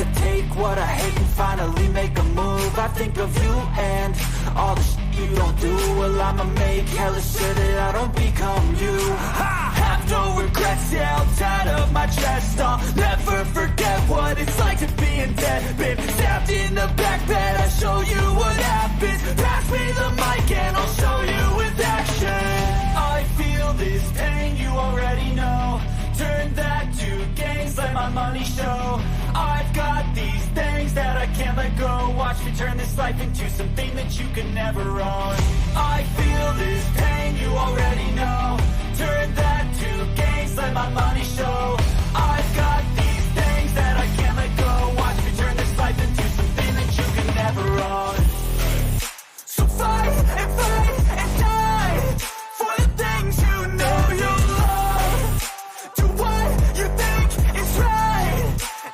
could take what I hate and finally make a move. I think of you and all the shit you don't do. Well, I'ma make hella sure that I don't become you. I have no regrets, yeah, I'll tie up my chest. I'll never forget what it's like to be in debt. Been stabbed in the back bed, I'll show you what happens. Pass me the mic and I'll show you with action. I feel this pain, you already know. Turn that to gains, let my money show. I've got these things that I can't let go. Watch me turn this life into something that you can never own. I feel this pain, you already know. Turn that to gains, let my money show. I've got these things that I can't let go. Watch me turn this life into something that you can never own. So fight and fight and die for the things you know you love. Do what you think is right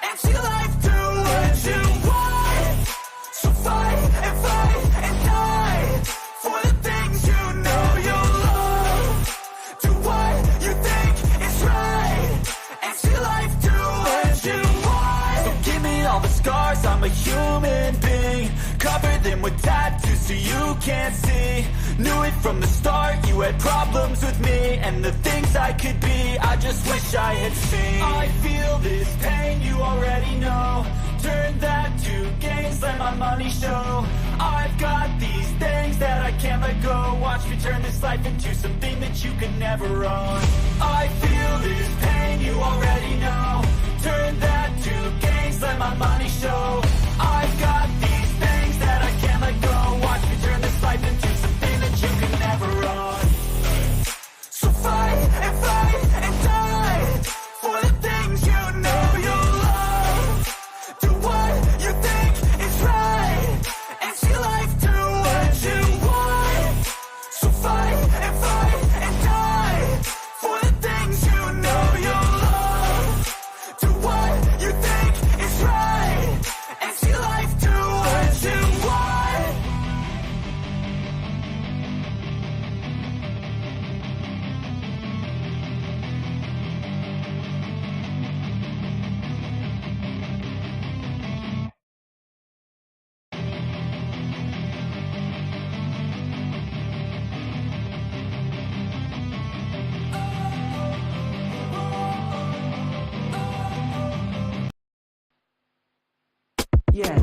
and see life do what you want. So fight and die for the things you know you love. Do what you think is right and see life do what you want. So give me all the scars, I'm a human being. Cover them with tattoos so you can't see. Knew it from the start, you had problems with me and the things I could be, I just wish I had seen. I feel this pain, you already know. Turn that to gains, let my money show. I've got these things that I can't let go. Watch me turn this life into something that you can never own. I feel this pain, you already know. Turn that to gains, let my money show. I've got these things that I can't let go. Watch me turn this life into something that you can never own. So fight and die for the things you know you love. Do what you think is right and see life do what you want. So fight and die for the things you know you love. Do what you think is right and see life do what you want. Yeah.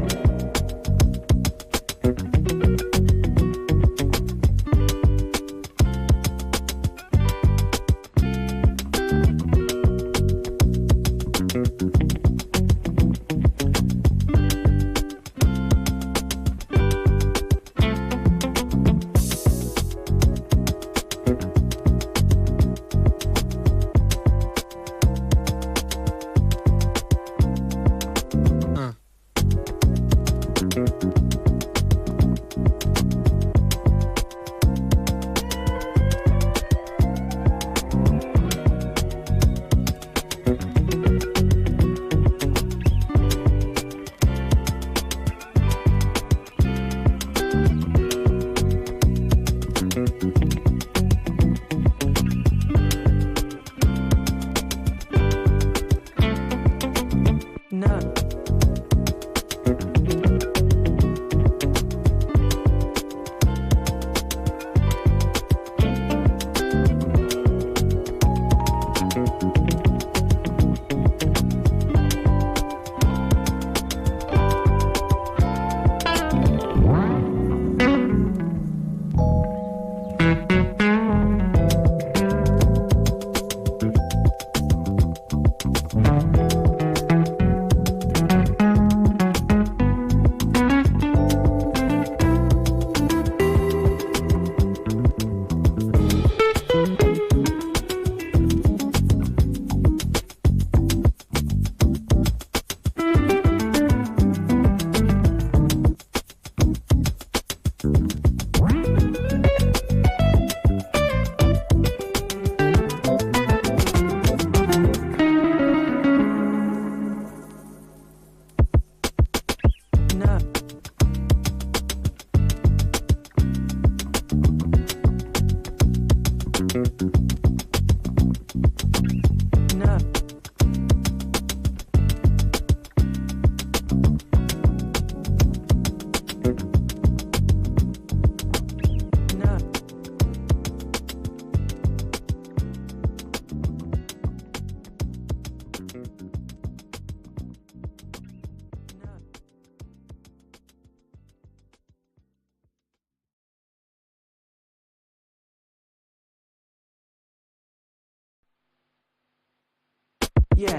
Yeah.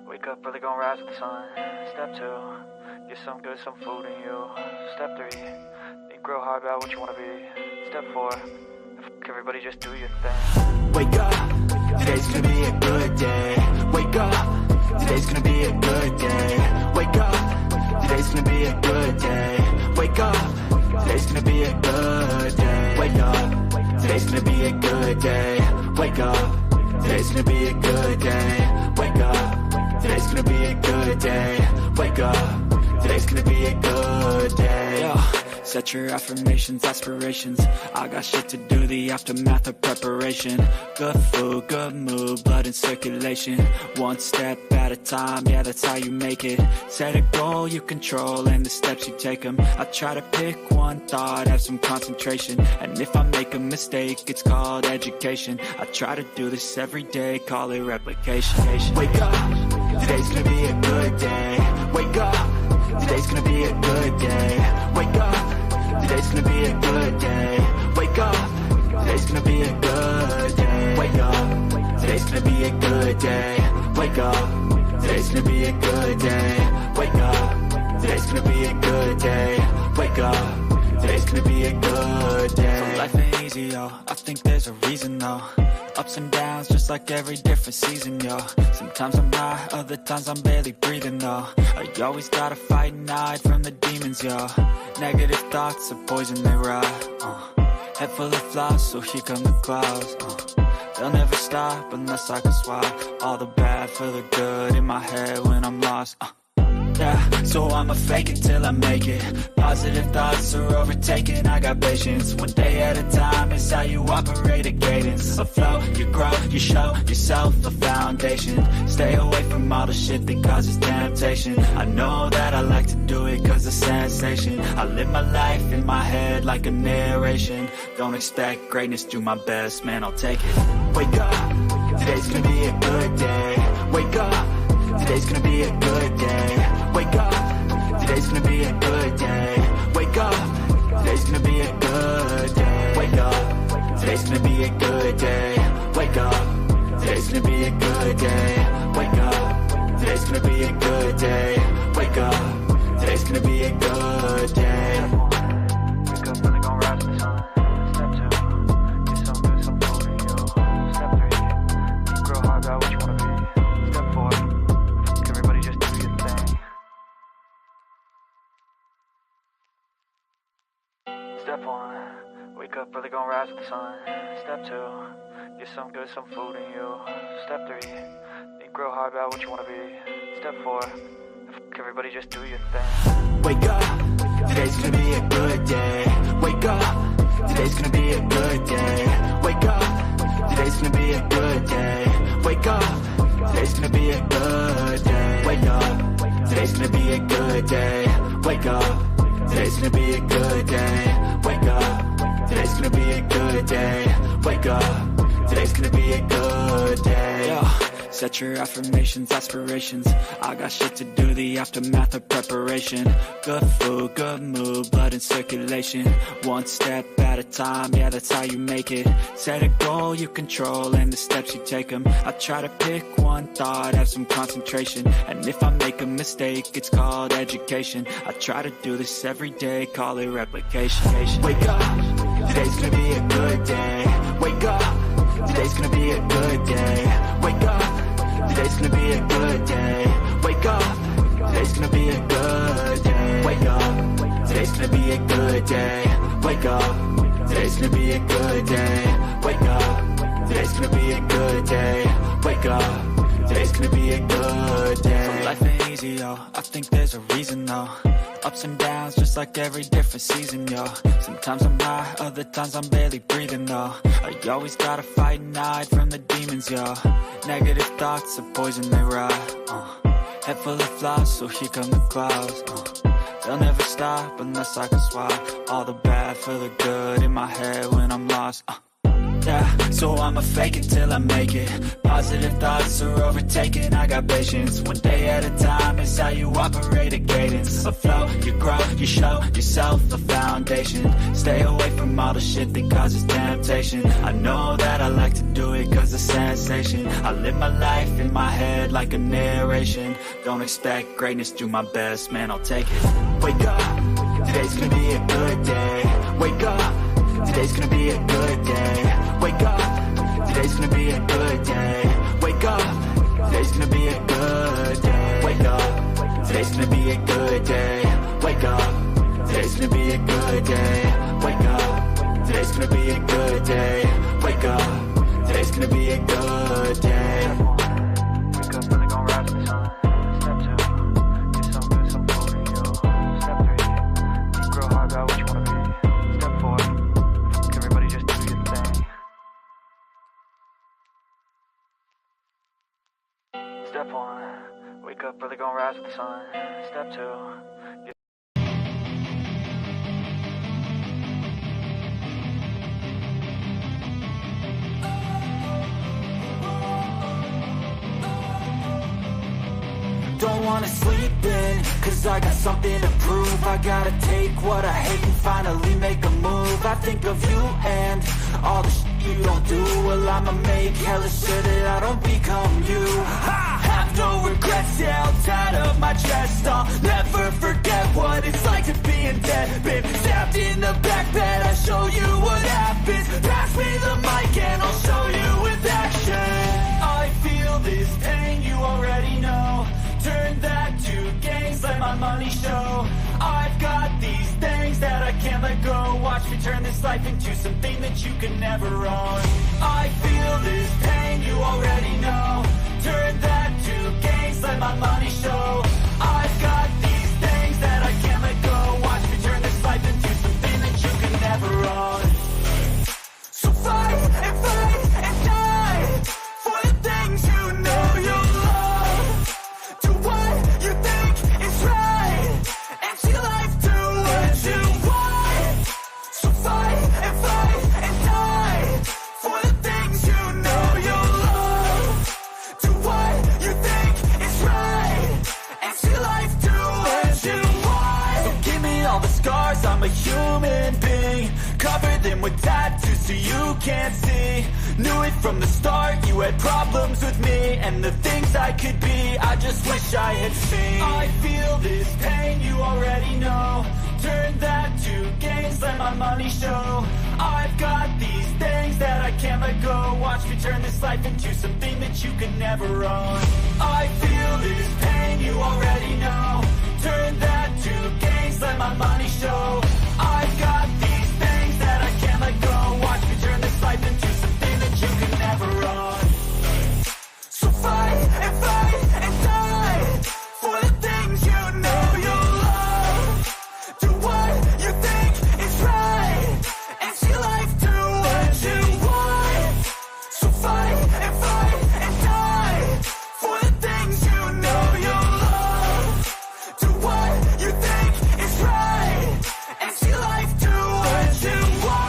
Wake up, really gonna rise with the sun. Step 2, get some good, some food in you. Step 3, think real hard about what you wanna be. Step 4, everybody just do your thing. Wake up, today's gonna be a good day. Wake up, today's gonna be a good day. Wake up, today's gonna be a good day. Wake up, today's gonna be a good day. Wake up, today's gonna be a good day. Wake up, today's gonna be a good day. Wake up, today's gonna be a good day. Wake up, today's gonna be a good day. Yo, set your affirmations, aspirations. I got shit to do, the aftermath of preparation. Good food, good mood, blood in circulation. One step at a time, yeah, that's how you make it. Set a goal you control and the steps you take them. I try to pick one thought, have some concentration. And if I make a mistake, it's called education. I try to do this every day, call it replication. Wake up, today's gonna be a good day. Wake up, today's gonna be a good day. Wake up, today's gonna be a good day. Wake up, today's gonna be a good day. Wake up, today's gonna be a good day. Wake up, today's gonna be a good day. Wake up, today's gonna be a good day. Wake up, today's gonna be a good day. So life ain't easy, yo, I think there's a reason though. Ups and downs, just like every different season, yo. Sometimes I'm high, other times I'm barely breathing, though. I always gotta fight and hide from the demons, yo. Negative thoughts are poison, they rot. Head full of flaws, so here come the clouds. They'll never stop unless I can swap all the bad for the good in my head when I'm lost. Yeah, so I'ma fake it till I make it. Positive thoughts are overtaken, I got patience. One day at a time is how you operate a cadence. A flow, you grow, you show yourself a foundation. Stay away from all the shit that causes temptation. I know that I like to do it cause it's sensation. I live my life in my head like a narration. Don't expect greatness, do my best, man, I'll take it. Wake up, today's gonna be a good day. Wake up, today's gonna be a good day. Wake up, today's gonna be a good day. Wake up, today's gonna be a good day. Wake up, today's gonna be a good day. Wake up, today's gonna be a good day. Wake up, today's gonna be a good day. Wake up, today's gonna be a good day. Wake up, really gonna rise with the sun. Step 2, get some good, some food in you. Step 3, think real hard about what you wanna be. Step 4, everybody just do your thing. Step 1, wake up, really gonna rise with the sun. Step 2, get some good, some food in you. Step 3, think real hard about what you wanna be. Step 4, everybody just do your thing. Wake up, today's gonna be a good day. Wake up, today's gonna be a good day. Wake up, today's gonna be a good day. Wake up, today's gonna be a good day. Wake up, today's gonna be a good day. Wake up, today's gonna be a good day. Wake up, today's gonna be a good day. Wake up, today's gonna be a good day. Yo, set your affirmations, aspirations. I got shit to do, the aftermath of preparation. Good food, good mood, blood in circulation. One step at a time, yeah, that's how you make it. Set a goal you control and the steps you take them. I try to pick one thought, have some concentration. And if I make a mistake, it's called education. I try to do this every day, call it replication. Wake up, today's gonna be a good day. Wake up, today's gonna be a good day. Wake up, today's gonna be a good day. Wake up, today's gonna be a good day. Wake up, today's gonna be a good day. Wake up, today's gonna be a good day. Wake up, today's gonna be a good day. Wake up, today's gonna be a good day. So life ain't easy, yo, I think there's a reason though. Ups and downs, just like every different season, yo. Sometimes I'm high, other times I'm barely breathing, though. I always gotta fight and hide from the demons, yo. Negative thoughts are poison, they rot. Head full of flaws, so here come the clouds. They'll never stop unless I can swap all the bad for the good in my head when I'm lost. Yeah, so I'ma fake it till I make it. Positive thoughts are overtaken, I got patience. One day at a time is how you operate a cadence. Afloat, you grow, you show yourself a foundation. Stay away from all the shit that causes temptation. I know that I like to do it cause it's sensation. I live my life in my head like a narration. Don't expect greatness, do my best, man, I'll take it. Wake up, today's gonna be a good day. Wake up, today's gonna be a good day. Wake up, today's gonna be a good day. Wake up, today's gonna be a good day. Wake up, today's gonna be a good day. Wake up, today's gonna be a good day. Wake up, today's gonna be a good day. Wake up, today's gonna be a good day. Wake up, really gon' rise to the sun. Step 2, get some good, some for you. Step 3, think real hard about what you wanna be. Step 4, everybody just do your thing. Step 1, wake up, really gon' rise with the sun. Step 2, don't wanna sleep in, cause I got something to prove. I gotta take what I hate and finally make a move. I think of you and all the shit you don't do. Well, I'ma make hella sure that I don't become you. I have no regrets, yeah, I'll tie up my chest. I'll never forget what it's like to be in debt. Been stabbed in the back bed, I'll show you what happens. Pass me the mic and I'll show you with action. I feel this pain, you already know. Turn that to gains, let my money show. I've got these things that I can't let go. Watch me turn this life into something that you can never own. I feel this pain, you already know. Turn that to gains, let my money show. I've got these things that I can't let go. Watch me turn this life into something that you can never own. So fight and die for the things you know you love. Do what you think is right and see life do what you want. So fight and die for the things you know you love. Do what you think is right and see life do what you want. So give me all the scars, I'm a human being. Cover them with tattoos so you can't see. Knew it from the start, you had problems with me and the things I could be, I just wish I had seen. I feel this pain, you already know. Turn that to gains, let my money show. I've got these things that I can't let go. Watch me turn this life into something that you can never own. I feel this pain, you already know. Turn that to gains, let my money show. I've got these things that I can't let go. Watch me turn this life into something that you can never own. So fight and die for the things you know you love. Do what you think is right and see life do what you want. So fight and die for the things you know you love. Do what you think is right and see life do what you want.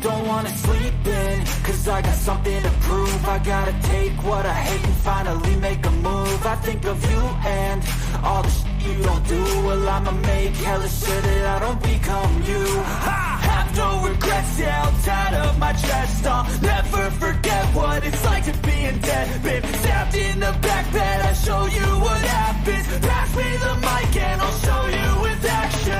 Don't wanna sleep in, cause I got something to prove. I gotta take what I hate and finally make a move. I think of you and all the shit you don't do. Well, I'ma make hella sure that I don't become you. I have no regrets, yeah, I'll tie up my chest. I'll never forget what it's like to be in debt. Been stabbed in the back bed, I'll show you what happens. Pass me the mic and I'll show you with action.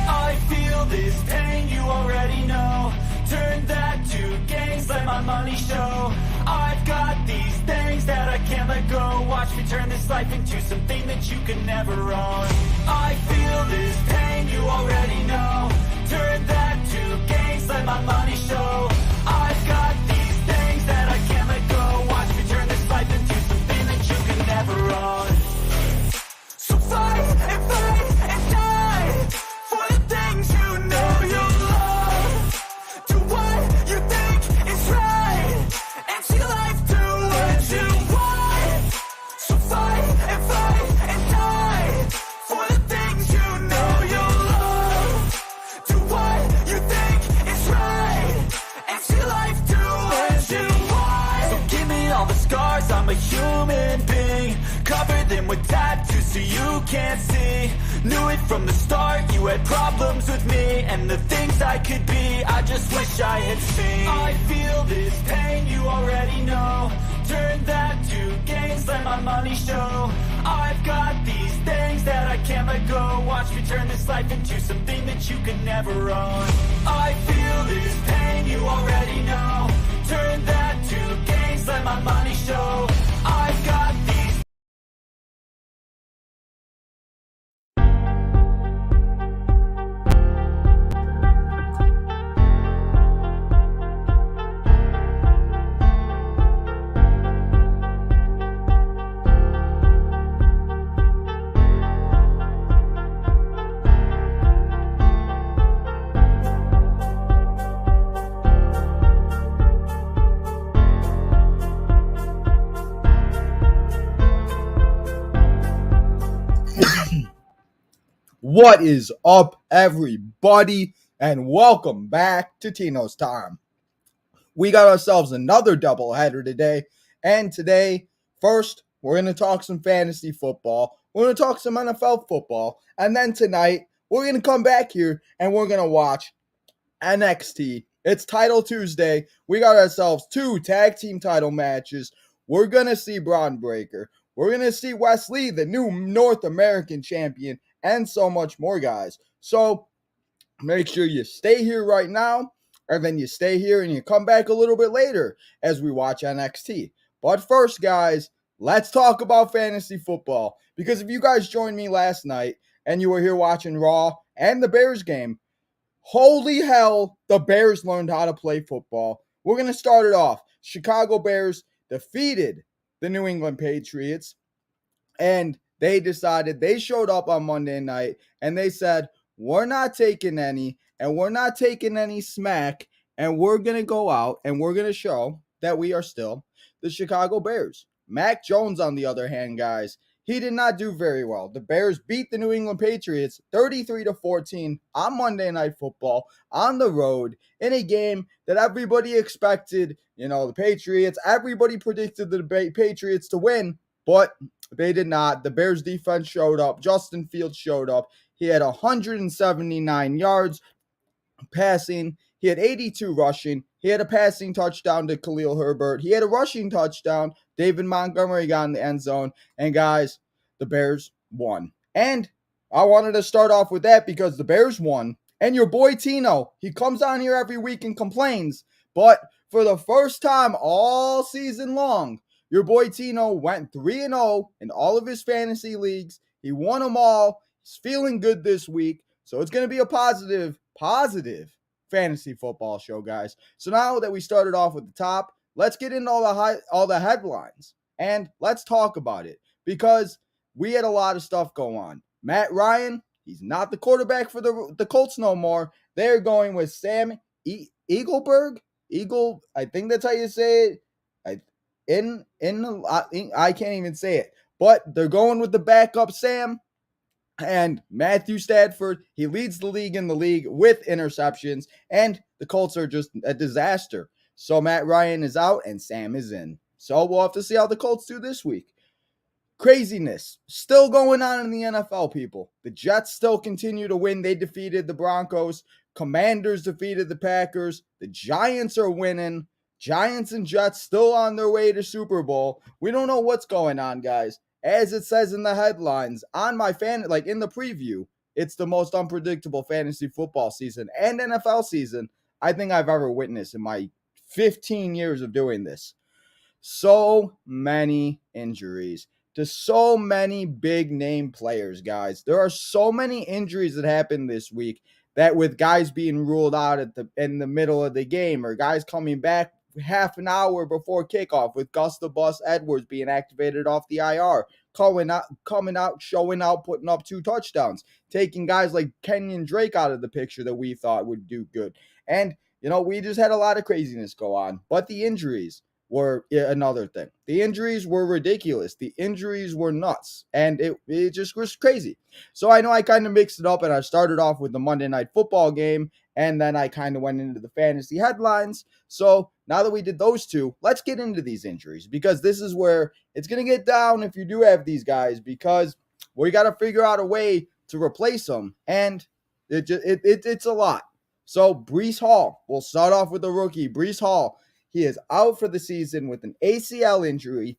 I feel this pain, you already know. Turn that to gains, let my money show. I've got these things that I can't let go. Watch me turn this life into something that you can never own. I feel this pain, you already know. Turn that to gains, let my money show. I've got these things that I can't let go. Watch me turn this life into something that you can so you can't see. Knew it from the start, you had problems with me and the things I could be, I just wish I had seen. I feel this pain, you already know. Turn that to gains, let my money show. I've got these things that I can't let go. Watch me turn this life into something that you could never own. I feel this pain, you already know. Turn that to gains, let my money show. I've got these. What is up, everybody, and welcome back to Tino's Time. We got ourselves another doubleheader today, and today, first, we're going to talk some fantasy football, we're going to talk some NFL football, and then tonight, we're going to come back here and we're going to watch NXT. It's Title Tuesday. We got ourselves 2 tag team title matches. We're going to see Braun Breaker. We're going to see Wesley, the new North American champion, and so much more, guys. So make sure you stay here right now, and then you stay here and you come back a little bit later as we watch NXT. But first, guys, let's talk about fantasy football. Because if you guys joined me last night and you were here watching Raw and the Bears game, holy hell, the Bears learned how to play football. We're going to start it off. Chicago Bears defeated the New England Patriots, and they decided, they showed up on Monday night, and they said, we're not taking any, and we're not taking any smack, and we're going to go out, and we're going to show that we are still the Chicago Bears. Mac Jones, on the other hand, guys, he did not do very well. The Bears beat the New England Patriots 33-14 on Monday Night Football on the road in a game that everybody expected, the Patriots, everybody predicted the Patriots to win, but they did not. The Bears defense showed up. Justin Fields showed up. He had 179 yards passing. He had 82 rushing. He had a passing touchdown to Khalil Herbert. He had a rushing touchdown. David Montgomery got in the end zone. And guys, the Bears won. And I wanted to start off with that because the Bears won. And your boy Tino, he comes on here every week and complains. But for the first time all season long, your boy Tino went 3-0 in all of his fantasy leagues. He won them all. He's feeling good this week. So it's going to be a positive fantasy football show, guys. So now that we started off with the top, let's get into all the headlines. And let's talk about it. Because we had a lot of stuff go on. Matt Ryan, he's not the quarterback for the Colts no more. They're going with Sam Eagleberg. I think that's how you say it. I can't even say it, but they're going with the backup Sam. And Matthew Stafford, he leads the league with interceptions, and the Colts are just a disaster. So Matt Ryan is out and Sam is in. So we'll have to see how the Colts do this week. Craziness still going on in the NFL, people. The Jets still continue to win. They defeated the Broncos. Commanders defeated the Packers. The Giants are winning. Giants and Jets still on their way to Super Bowl. We don't know what's going on, guys. As it says in the headlines, on my in the preview, it's the most unpredictable fantasy football season and NFL season I think I've ever witnessed in my 15 years of doing this. So many injuries to so many big name players, guys. There are so many injuries that happened this week that with guys being ruled out in the middle of the game or guys coming back half an hour before kickoff, with Gus the Bus Edwards being activated off the IR, coming out, showing out, putting up 2 touchdowns, taking guys like Kenyon Drake out of the picture that we thought would do good. And, we just had a lot of craziness go on. But the injuries were another thing. The injuries were ridiculous. The injuries were nuts. And it just was crazy. So I know I kind of mixed it up, and I started off with the Monday Night Football game, and then I kind of went into the fantasy headlines. So now that we did those 2, let's get into these injuries, because this is where it's going to get down if you do have these guys, because we got to figure out a way to replace him, and it's a lot. So Brees Hall, we'll start off with the rookie. Brees Hall, he is out for the season with an ACL injury,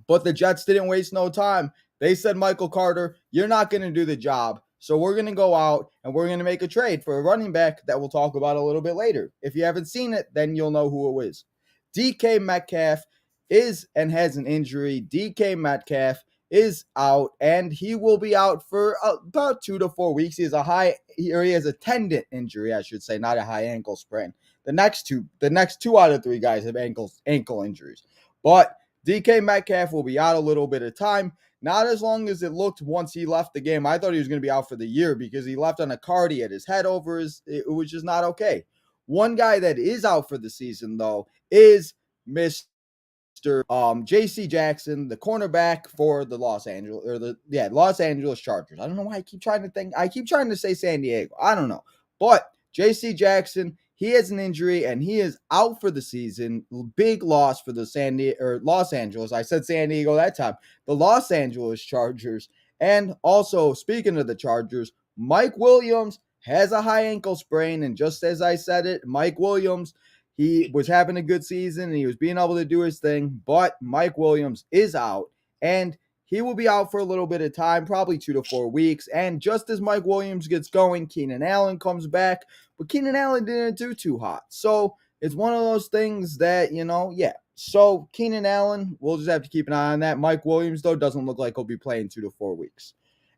but the Jets didn't waste no time. They said, Michael Carter, you're not going to do the job. So we're going to go out and we're going to make a trade for a running back that we'll talk about a little bit later. If you haven't seen it, then you'll know who it is. DK Metcalf is and has an injury. DK Metcalf is out, and he will be out for about 2 to 4 weeks. He has a tendon injury, I should say, not a high ankle sprain. The next two out of three guys have ankle injuries. But DK Metcalf will be out a little bit of time. Not as long as it looked once he left the game. I thought he was going to be out for the year because he left on a cart. He had his head over it was just not okay. One guy that is out for the season, though, is Mr. J.C. Jackson, the cornerback for the Los Angeles Chargers. I don't know why I keep trying to say San Diego. I don't know. But J.C. Jackson, he has an injury and he is out for the season. Big loss for the Los Angeles. I said San Diego that time. The Los Angeles Chargers. And also, speaking of the Chargers, Mike Williams has a high ankle sprain. And just as I said it, Mike Williams, he was having a good season and he was being able to do his thing. But Mike Williams is out. And he will be out for a little bit of time, probably 2 to 4 weeks. And just as Mike Williams gets going, Keenan Allen comes back. But Keenan Allen didn't do too hot. So it's one of those things that, yeah. So Keenan Allen, we'll just have to keep an eye on that. Mike Williams, though, doesn't look like he'll be playing 2 to 4 weeks.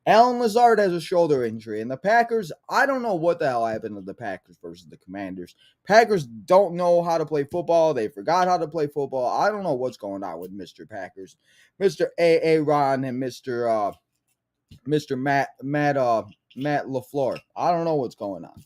Allen Lazard has a shoulder injury. And the Packers, I don't know what the hell happened to the Packers versus the Commanders. Packers don't know how to play football. They forgot how to play football. I don't know what's going on with Mr. Packers. Mr. Ron and Mr. Matt LaFleur. I don't know what's going on.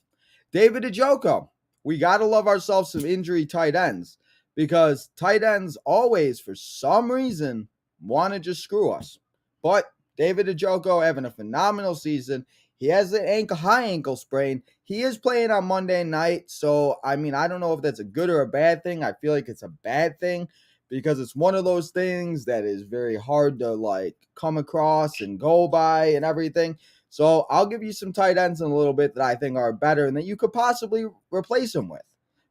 David Njoku. We got to love ourselves some injury tight ends because tight ends always, for some reason, want to just screw us. But David Njoku having a phenomenal season. He has an high ankle sprain. He is playing on Monday night. So, I don't know if that's a good or a bad thing. I feel like it's a bad thing because it's one of those things that is very hard to come across and go by and everything. So I'll give you some tight ends in a little bit that I think are better and that you could possibly replace them with.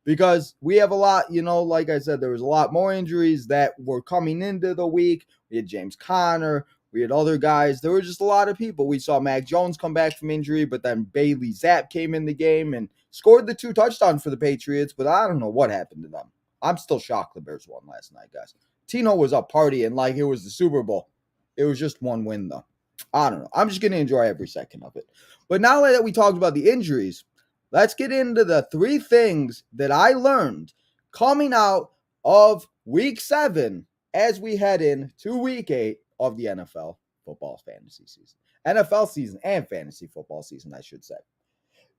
Because we have a lot, like I said, there was a lot more injuries that were coming into the week. We had James Conner. We had other guys. There were just a lot of people. We saw Mac Jones come back from injury, but then Bailey Zapp came in the game and scored the 2 touchdowns for the Patriots, but I don't know what happened to them. I'm still shocked the Bears won last night, guys. Tino was up partying like it was the Super Bowl. It was just one win, though. I don't know. I'm just going to enjoy every second of it. But now that we talked about the injuries, let's get into the 3 things that I learned coming out of Week 7 as we head into Week 8 of the NFL football fantasy season. NFL season and fantasy football season, I should say.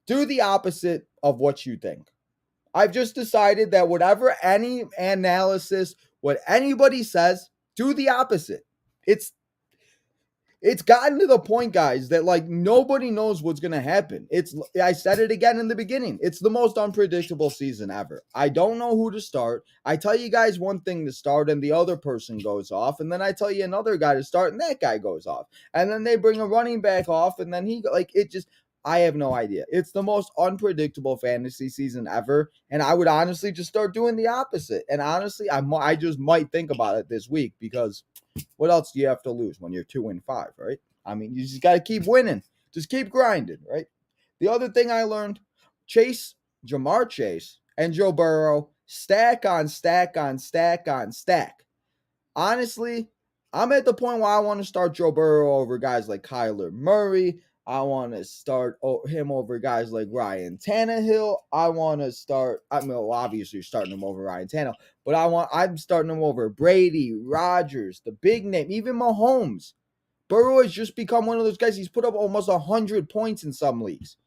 Do the opposite of what you think. I've just decided that whatever any analysis, what anybody says, do the opposite. It's gotten to the point, guys, that nobody knows what's going to happen. I said it again in the beginning. It's the most unpredictable season ever. I don't know who to start. I tell you guys one thing to start and the other person goes off. And then I tell you another guy to start and that guy goes off. And then they bring a running back off and then I have no idea. It's the most unpredictable fantasy season ever. And I would honestly just start doing the opposite. And honestly, I just might think about it this week because what else do you have to lose when you're 2-5, right? You just got to keep winning. Just keep grinding, right? The other thing I learned, Jamar Chase, and Joe Burrow, stack on stack on stack on stack. Honestly, I'm at the point where I want to start Joe Burrow over guys like Kyler Murray. I want to start him over guys like Ryan Tannehill. I want to start, obviously you're starting him over Ryan Tannehill, but I'm starting him over Brady, Rodgers, the big name, even Mahomes. Burrow has just become one of those guys. He's put up almost 100 points in some leagues.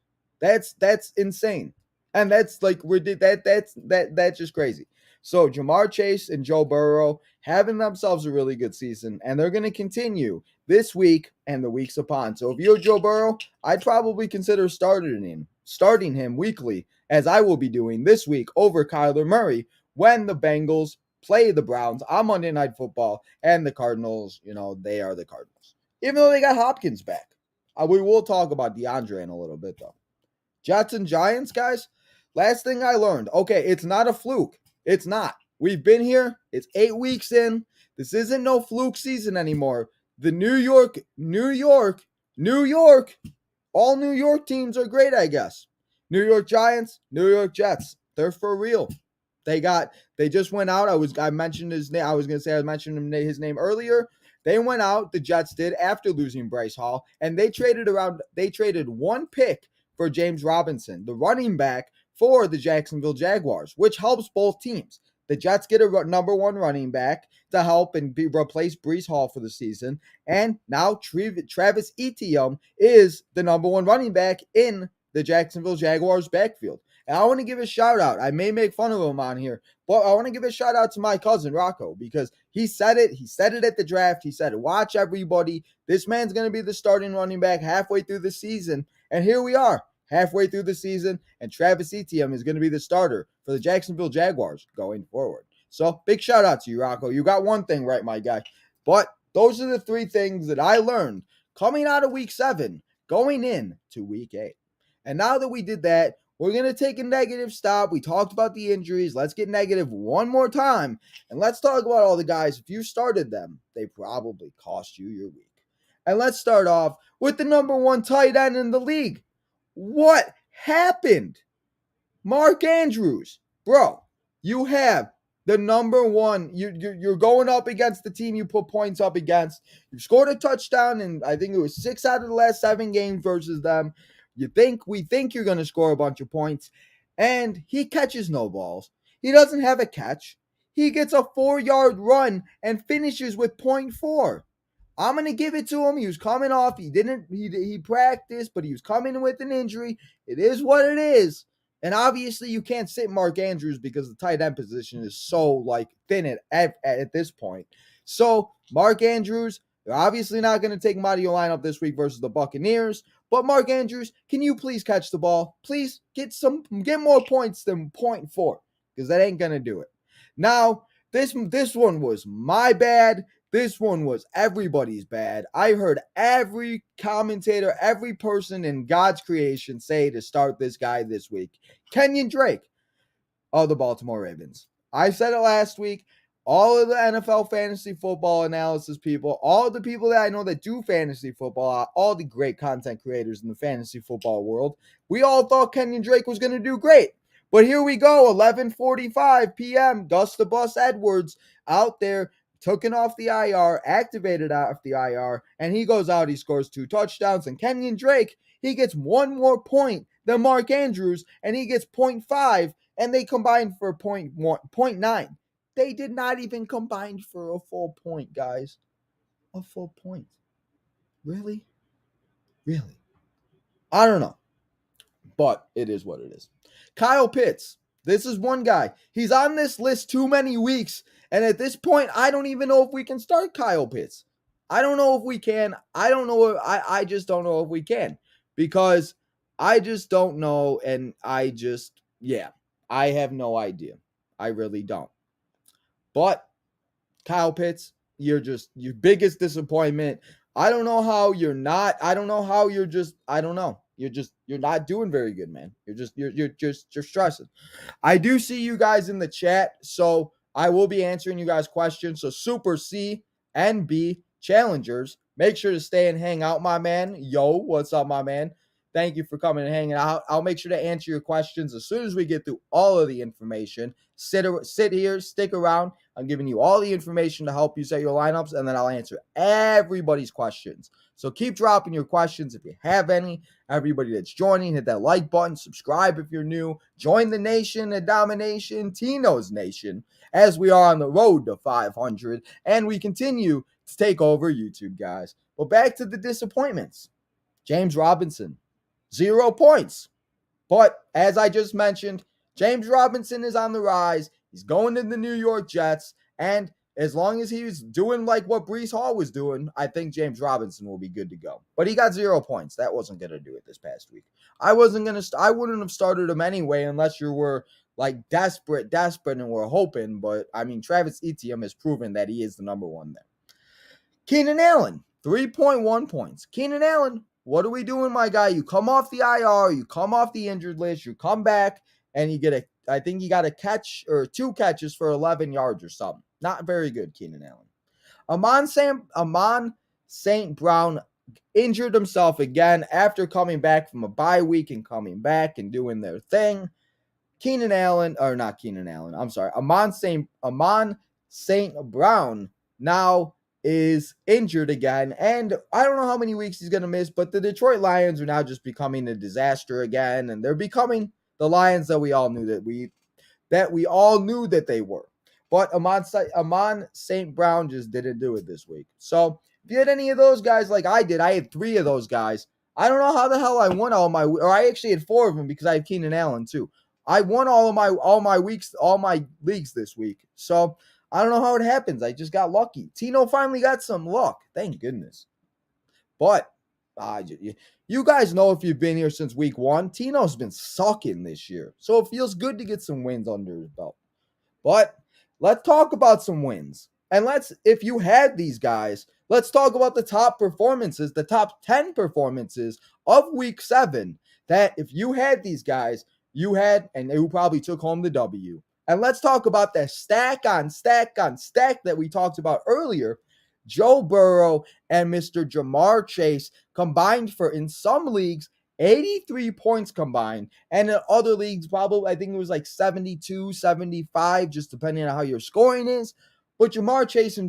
That's insane. And that's that's just crazy. So Jamar Chase and Joe Burrow having themselves a really good season, and they're going to continue this week and the weeks upon. So if you're Joe Burrow, I'd probably consider starting him weekly, as I will be doing this week over Kyler Murray when the Bengals play the Browns on Monday Night Football, and the Cardinals, they are the Cardinals. even though they got Hopkins back. We will talk about DeAndre in a little bit, though. Jets and Giants, guys. Last thing I learned. Okay, it's not a fluke. It's not. We've been here. It's 8 weeks in. This isn't no fluke season anymore. The New York, all New York teams are great, I guess. New York Giants, New York Jets. They're for real. They just went out. I mentioned his name. I mentioned his name earlier. They went out, the Jets did, after losing Bryce Hall, and they traded one pick for James Robinson, the running back for the Jacksonville Jaguars, which helps both teams. The Jets get a number one running back to help and replace Brees Hall for the season. And now Travis Etienne is the number one running back in the Jacksonville Jaguars backfield. And I want to give a shout out. I may make fun of him on here, but I want to give a shout out to my cousin Rocco, because he said it. He said it at the draft. He said, watch everybody. This man's going to be the starting running back halfway through the season. And here we are, halfway through the season, and Travis Etienne is going to be the starter for the Jacksonville Jaguars going forward. So big shout out to you, Rocco. You got one thing right, my guy. But those are the three things that I learned coming out of week 7, going in to week 8. And now that we did that, we're going to take a negative stop. We talked about the injuries. Let's get negative one more time. And let's talk about all the guys. If you started them, they probably cost you your week. And let's start off with the number one tight end in the league. What happened? Mark Andrews. Bro, you have the number one. You're going up against the team you put points up against. You scored a touchdown in, I think it was 6 out of the last 7 games versus them. We think you're going to score a bunch of points, and he catches no balls. He doesn't have a catch. He gets a 4-yard run and finishes with 0.4. I'm going to give it to him. He was coming off. He practiced, but he was coming in with an injury. It is what it is. And obviously you can't sit Mark Andrews because the tight end position is so thin at this point. So Mark Andrews, they're obviously not going to take him out of your lineup this week versus the Buccaneers. But Mark Andrews, can you please catch the ball? Please get more points than 0.4, because that ain't going to do it. Now, this one was my bad. This one was everybody's bad. I heard every commentator, every person in God's creation say to start this guy this week. Kenyon Drake of the Baltimore Ravens. I said it last week. All of the NFL fantasy football analysis people, all the people that I know that do fantasy football, all the great content creators in the fantasy football world, we all thought Kenyon Drake was going to do great. But here we go, 11:45 p.m., Gus the Bus Edwards out there, taken off the IR, activated off the IR, and he goes out, he scores 2 touchdowns, and Kenyon Drake, he gets 1 more point than Mark Andrews, and he gets 0.5, and they combined for 0.9. They did not even combine for a full point, guys. A full point. Really? Really? I don't know. But it is what it is. Kyle Pitts. This is one guy. He's on this list too many weeks. And at this point, I don't even know if we can start Kyle Pitts. I don't know if we can. I don't know. I just don't know if we can. Because I just don't know. And I have no idea. I really don't. But Kyle Pitts, you're just your biggest disappointment. I don't know how you're not. I don't know how you're just. I don't know. You're not doing very good, man. You're stressing. I do see you guys in the chat, so I will be answering you guys' questions. So Super C and B challengers, make sure to stay and hang out, my man. Yo, what's up, my man? Thank you for coming and hanging out. I'll make sure to answer your questions as soon as we get through all of the information. Sit here, stick around. I'm giving you all the information to help you set your lineups, and then I'll answer everybody's questions. So keep dropping your questions if you have any. Everybody that's joining, hit that like button, subscribe if you're new. Join the nation, the domination, Tino's Nation, as we are on the road to 500, and we continue to take over YouTube, guys. But back to the disappointments. James Robinson, 0 points. But as I just mentioned, James Robinson is on the rise. He's going to the New York Jets. And as long as he's doing like what Brees Hall was doing, I think James Robinson will be good to go. But he got 0 points. That wasn't going to do it this past week. I wouldn't have started him anyway unless you were like desperate and were hoping. But I mean, Travis Etienne has proven that he is the number one there. Keenan Allen, 3.1 points. Keenan Allen, what are we doing, my guy? You come off the IR, you come off the injured list, you come back, and you get I think you got a catch or 2 catches for 11 yards or something. Not very good, Keenan Allen. Amon St. Brown injured himself again after coming back from a bye week and coming back and doing their thing. Keenan Allen, or not Keenan Allen, I'm sorry, Amon St. Brown now is injured again, and I don't know how many weeks he's going to miss, but the Detroit Lions are now just becoming a disaster again, and they're becoming the Lions that we all knew that they were. But Amon St. Brown just didn't do it this week. So if you had any of those guys like I did, I had 3 of those guys. I don't know how the hell I won or I actually had 4 of them because I have Keenan Allen too. I won all my leagues this week. So I don't know how it happens. I just got lucky. Tino finally got some luck. Thank goodness. But you guys know, if you've been here since week 1, Tino's been sucking this year. So it feels good to get some wins under his belt. But let's talk about some wins. And if you had these guys, let's talk about the top performances, the top 10 performances of week 7, that if you had these guys, and who probably took home the W. And let's talk about that stack on stack on stack that we talked about earlier. Joe Burrow and Mr. Jamar Chase combined for, in some leagues, 83 points combined. And in other leagues, probably, I think it was like 72, 75, just depending on how your scoring is. But Jamar Chase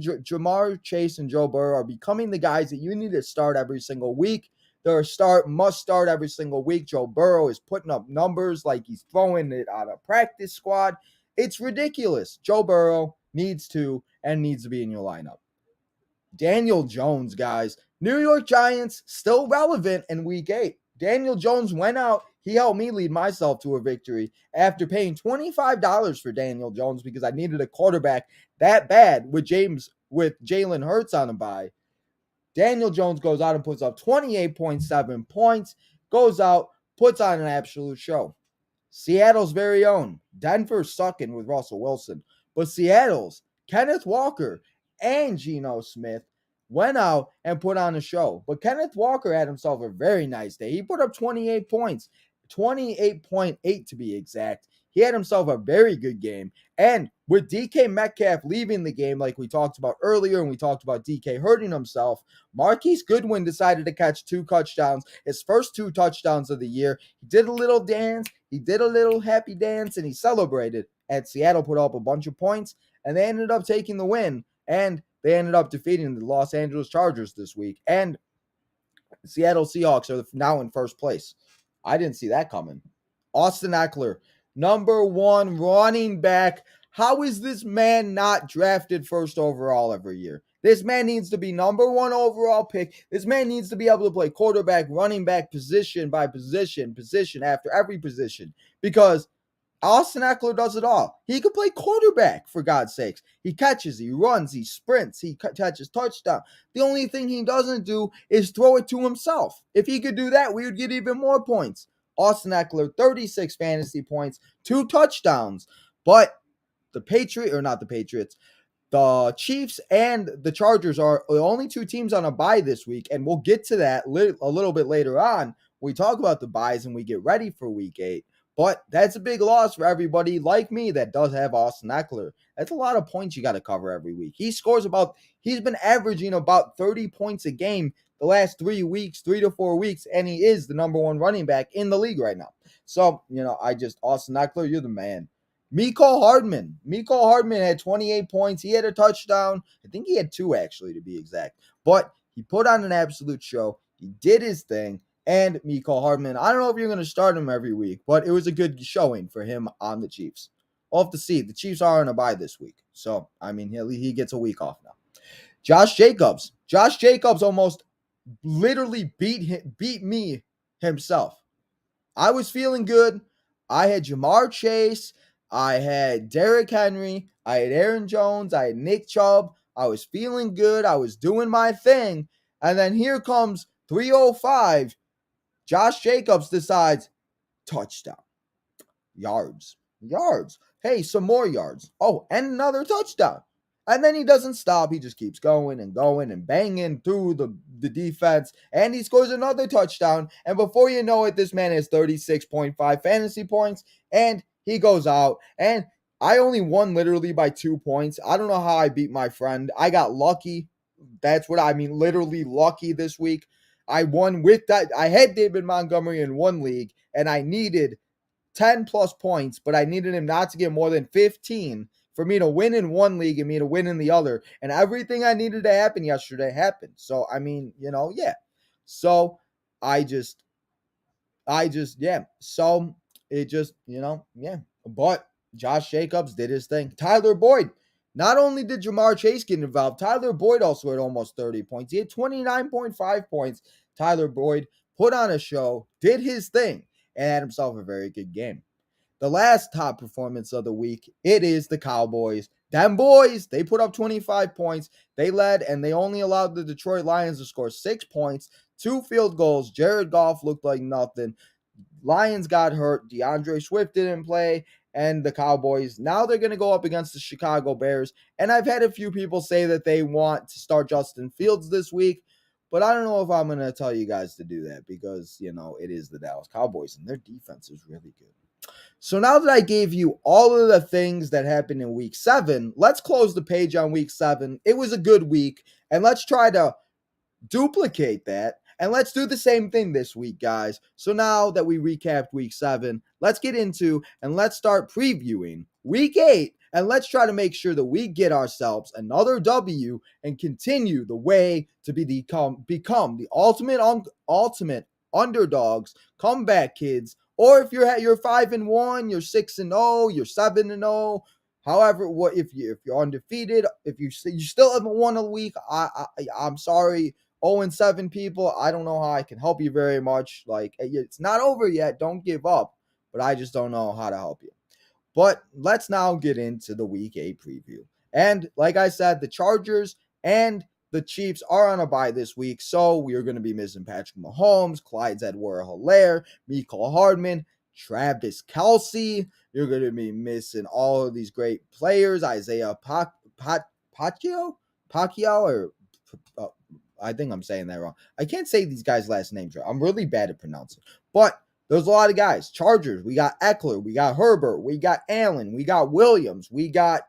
and Joe Burrow are becoming the guys that you need to start every single week. They're must start every single week. Joe Burrow is putting up numbers like he's throwing it on a practice squad. It's ridiculous. Joe Burrow needs to be in your lineup. Daniel Jones, guys. New York Giants still relevant in week 8. Daniel Jones went out. He helped me lead myself to a victory after paying $25 for Daniel Jones because I needed a quarterback that bad with Jalen Hurts on a bye. Daniel Jones goes out and puts up 28.7 points, goes out, puts on an absolute show. Seattle's very own. Denver's sucking with Russell Wilson, but Seattle's Kenneth Walker and Geno Smith went out and put on a show. But Kenneth Walker had himself a very nice day. He put up 28 points, 28.8 to be exact. He had himself a very good game. And with DK Metcalf leaving the game, like we talked about earlier, and we talked about DK hurting himself, Marquise Goodwin decided to catch 2 touchdowns, his first 2 touchdowns of the year. He did a little dance, he did a little happy dance, and he celebrated. And Seattle put up a bunch of points, and they ended up taking the win. And they ended up defeating the Los Angeles Chargers this week. And the Seattle Seahawks are now in first place. I didn't see that coming. Austin Eckler, number 1 running back. How is this man not drafted first overall every year? This man needs to be number 1 overall pick. This man needs to be able to play quarterback, running back, position by position, position after every position. Because Austin Eckler does it all. He could play quarterback, for God's sakes. He catches, he runs, he sprints, he catches touchdown. The only thing he doesn't do is throw it to himself. If he could do that, we would get even more points. Austin Eckler, 36 fantasy points, 2 touchdowns. But the Chiefs and the Chargers are the only 2 teams on a bye this week, and we'll get to that a little bit later on when we talk about the byes and we get ready for week 8. But that's a big loss for everybody like me that does have Austin Eckler. That's a lot of points you got to cover every week. He's been averaging about 30 points a game the last 3 to 4 weeks, and he is the number 1 running back in the league right now. So, Austin Eckler, you're the man. Mecole Hardman had 28 points. He had a touchdown. I think he had 2, actually, to be exact. But he put on an absolute show. He did his thing. And Mecole Hardman, I don't know if you're going to start him every week, but it was a good showing for him on the Chiefs. We'll have to see. The Chiefs are on a bye this week. So, he gets a week off now. Josh Jacobs almost literally beat me himself. I was feeling good. I had Jamar Chase. I had Derrick Henry. I had Aaron Jones. I had Nick Chubb. I was feeling good. I was doing my thing. And then here comes 305. Josh Jacobs decides, touchdown. Yards. Hey, some more yards. Oh, and another touchdown. And then he doesn't stop. He just keeps going and going and banging through the defense. And he scores another touchdown. And before you know it, this man has 36.5 fantasy points. And he goes out. And I only won literally by 2 points. I don't know how I beat my friend. I got lucky. That's what I mean. Literally lucky this week. I won with that. I had David Montgomery in one league. And I needed 10 plus points, but I needed him not to get more than 15 for me to win in one league and me to win in the other. And everything I needed to happen yesterday happened. So, I mean, yeah. So yeah. So it just, yeah. But Josh Jacobs did his thing. Tyler Boyd. Not only did Jamar Chase get involved, Tyler Boyd also had almost 30 points. He had 29.5 points. Tyler Boyd put on a show, did his thing, and had himself a very good game. The last top performance of the week, it is the Cowboys. Them boys, they put up 25 points. They led, and they only allowed the Detroit Lions to score 6 points, 2 field goals. Jared Goff looked like nothing. Lions got hurt. DeAndre Swift didn't play. And the Cowboys, now they're going to go up against the Chicago Bears. And I've had a few people say that they want to start Justin Fields this week. But I don't know if I'm going to tell you guys to do that because, it is the Dallas Cowboys and their defense is really good. So now that I gave you all of the things that happened in week 7, let's close the page on week 7. It was a good week, and let's try to duplicate that. And let's do the same thing this week, guys. So now that we recapped week 7, let's get into and let's start previewing week 8. And let's try to make sure that we get ourselves another W and continue the way to become the ultimate underdogs, comeback kids. Or if you're 5-1, you're 6-0, you're 7-0. However, if you're undefeated, if you still haven't won a week, I'm sorry. 0-7 people, I don't know how I can help you very much. Like, it's not over yet. Don't give up. But I just don't know how to help you. But let's now get into the week 8 preview. And like I said, the Chargers and the Chiefs are on a bye this week. So we are going to be missing Patrick Mahomes, Clyde Edwards-Helaire, Mecole Hardman, Travis Kelce. You're going to be missing all of these great players. Isaiah Pacquiao, or I think I'm saying that wrong. I can't say these guys' last names right. I'm really bad at pronouncing. But there's a lot of guys. Chargers, we got Eckler, we got Herbert, we got Allen, we got Williams, we got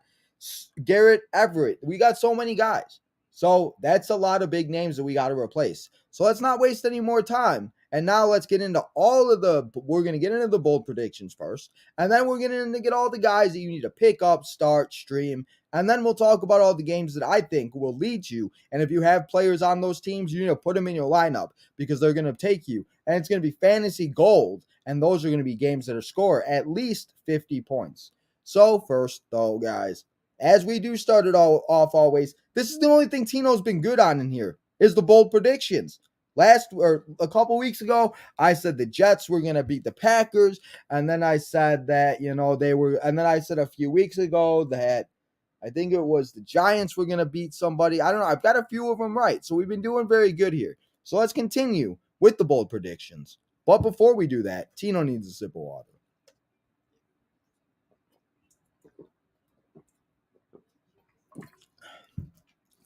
Garrett Everett. We got so many guys. So that's a lot of big names that we got to replace. So let's not waste any more time. And now let's get into we're going to get into the bold predictions first. And then we're going to get all the guys that you need to pick up, start, stream. And then we'll talk about all the games that I think will lead you. And if you have players on those teams, you need to put them in your lineup because they're going to take you. And it's going to be fantasy gold. And those are going to be games that are score at least 50 points. So first, though, guys, as we do start it all off always, this is the only thing Tino's been good on in here is the bold predictions. A couple weeks ago, I said the Jets were going to beat the Packers. And then I said that, and then I said a few weeks ago that I think it was the Giants were going to beat somebody. I don't know. I've got a few of them right. So we've been doing very good here. So let's continue with the bold predictions. But before we do that, Tino needs a sip of water.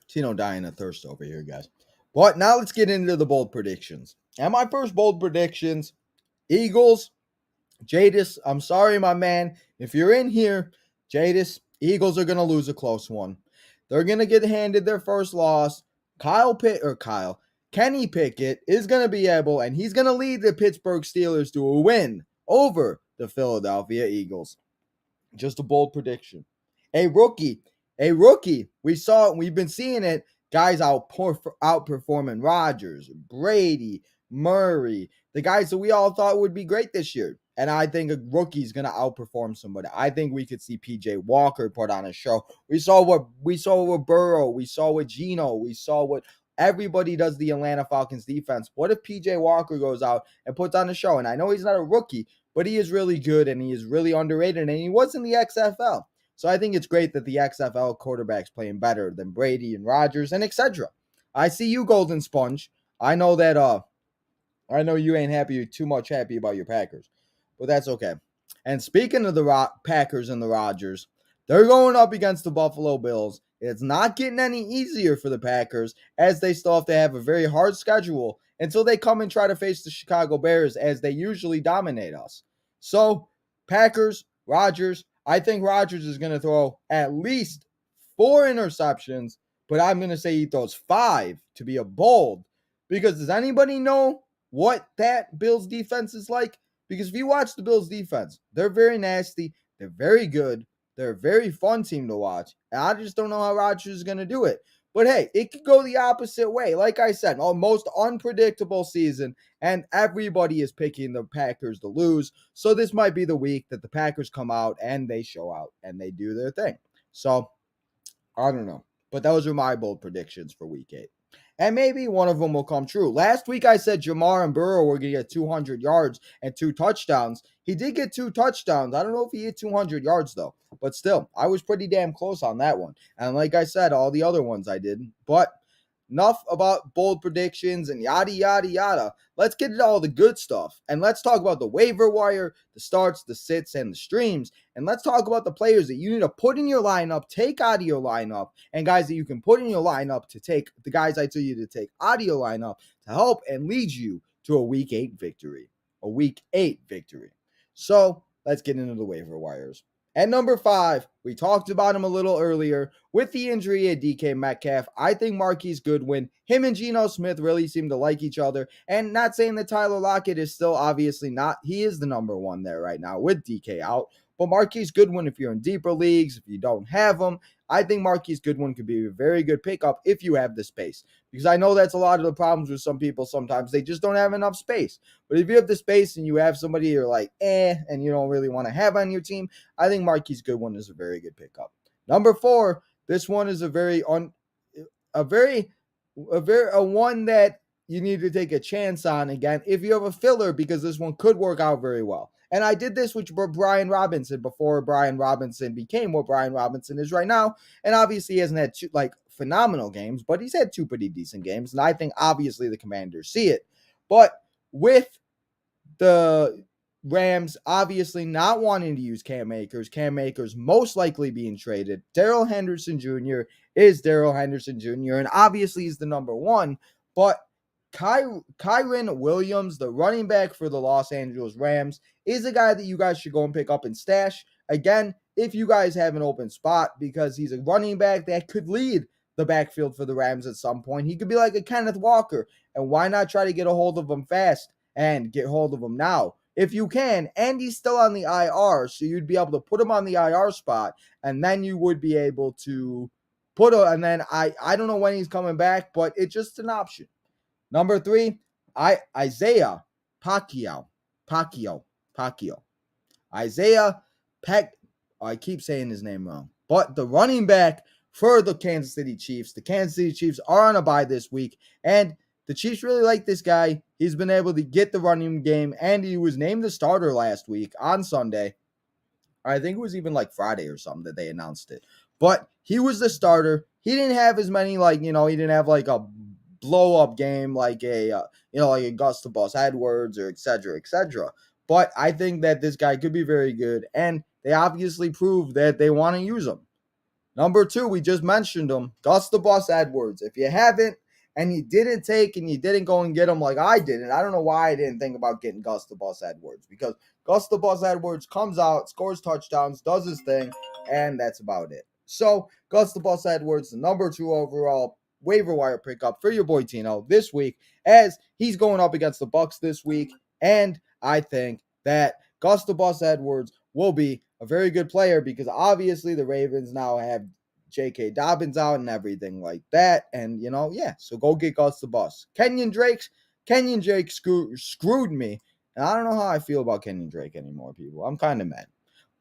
Tino dying of thirst over here, guys. But now let's get into the bold predictions. And my first bold predictions, Eagles, Jadis, I'm sorry, my man. If you're in here, Jadis, Eagles are going to lose a close one. They're going to get handed their first loss. Kenny Pickett is going to be able, and he's going to lead the Pittsburgh Steelers to a win over the Philadelphia Eagles. Just a bold prediction. A rookie. We've been seeing it. Guys outperforming Rodgers, Brady, Murray, the guys that we all thought would be great this year. And I think a rookie's going to outperform somebody. I think we could see PJ Walker put on a show. We saw what Burrow, we saw what Geno, we saw what everybody does the Atlanta Falcons defense. What if PJ Walker goes out and puts on a show? And I know he's not a rookie, but he is really good and he is really underrated and he was in the XFL. So I think it's great that the XFL quarterback's playing better than Brady and Rodgers and etc. I see you, Golden Sponge. I know that I know you ain't too much happy about your Packers, but that's okay. And speaking of the Packers and the Rodgers, They're going up against the Buffalo Bills. It's not getting any easier for the Packers as they still have to have a very hard schedule until they come and try to face the Chicago Bears as they usually dominate us. So, Packers, Rodgers, I think Rodgers is going to throw at least 4 interceptions, but I'm going to say he throws 5 to be a bold. Because does anybody know what that Bills defense is like? Because if you watch the Bills defense, they're very nasty, they're very good, they're a very fun team to watch. And I just don't know how Rodgers is going to do it. But hey, it could go the opposite way. Like I said, a most unpredictable season, and everybody is picking the Packers to lose. So this might be the week that the Packers come out and they show out and they do their thing. So I don't know. But those are my bold predictions for week 8. And maybe one of them will come true. Last week I said Jamar and Burrow were going to get 200 yards and 2 touchdowns. He did get 2 touchdowns. I don't know if he hit 200 yards though. But still, I was pretty damn close on that one. And like I said, all the other ones I didn't. But enough about bold predictions and yada, yada, yada. Let's get into all the good stuff. And let's talk about the waiver wire, the starts, the sits, and the streams. And let's talk about the players that you need to put in your lineup, take out of your lineup, and guys that you can put in your lineup to take the guys I tell you to take out of your lineup to help and lead you to a week 8 victory. A week 8 victory. So let's get into the waiver wires. At number 5, we talked about him a little earlier. With the injury at DK Metcalf, I think Marquise Goodwin, him and Geno Smith really seem to like each other. And not saying that Tyler Lockett is still obviously not. He is the number 1 there right now with DK out. But Marquise Goodwin, if you're in deeper leagues, if you don't have him, I think Marquise Goodwin could be a very good pickup if you have the space. Because I know that's a lot of the problems with some people sometimes. They just don't have enough space. But if you have the space and you have somebody you're like, and you don't really want to have on your team, I think Marquise Goodwin is a very good pickup. Number 4, this one is a one that you need to take a chance on again if you have a filler, because this one could work out very well. And I did this with Brian Robinson before Brian Robinson became what Brian Robinson is right now. And obviously he hasn't had phenomenal games, but he's had 2 pretty decent games. And I think obviously the Commanders see it. But with the Rams obviously not wanting to use Cam Akers most likely being traded, Darrell Henderson Jr. is Darrell Henderson Jr. and obviously he's the number 1, but Kyren Williams, the running back for the Los Angeles Rams, is a guy that you guys should go and pick up and stash. Again, if you guys have an open spot, because he's a running back that could lead the backfield for the Rams at some point. He could be like a Kenneth Walker, and why not try to get a hold of him fast and get hold of him now if you can? And he's still on the IR, so you'd be able to put him on the IR spot, and then you would be able to and then I don't know when he's coming back, but it's just an option. Number 3, Isaiah Pacquiao. Isaiah Peck. I keep saying his name wrong. But the running back for the Kansas City Chiefs. The Kansas City Chiefs are on a bye this week, and the Chiefs really like this guy. He's been able to get the running game, and he was named the starter last week on Sunday. I think it was even like Friday or something that they announced it. But he was the starter. He didn't have as many, he didn't have like a blow-up game like a Gustavus Edwards or et cetera. But I think that this guy could be very good, and they obviously proved that they want to use him. Number 2, we just mentioned him, Gustavus Edwards. If you haven't, and you didn't go and get him like I didn't, I don't know why I didn't think about getting Gustavus Edwards, because Gustavus Edwards comes out, scores touchdowns, does his thing, and that's about it. So, Gustavus Edwards, the number 2 overall waiver wire pickup for your boy Tino this week, as he's going up against the Bucs this week, and I think that Gustavus Edwards will be a very good player, because obviously the Ravens now have J.K. Dobbins out and everything like that, and so go get Gustavus. Kenyon Drake screwed me, and I don't know how I feel about Kenyon Drake anymore, people. I'm kind of mad.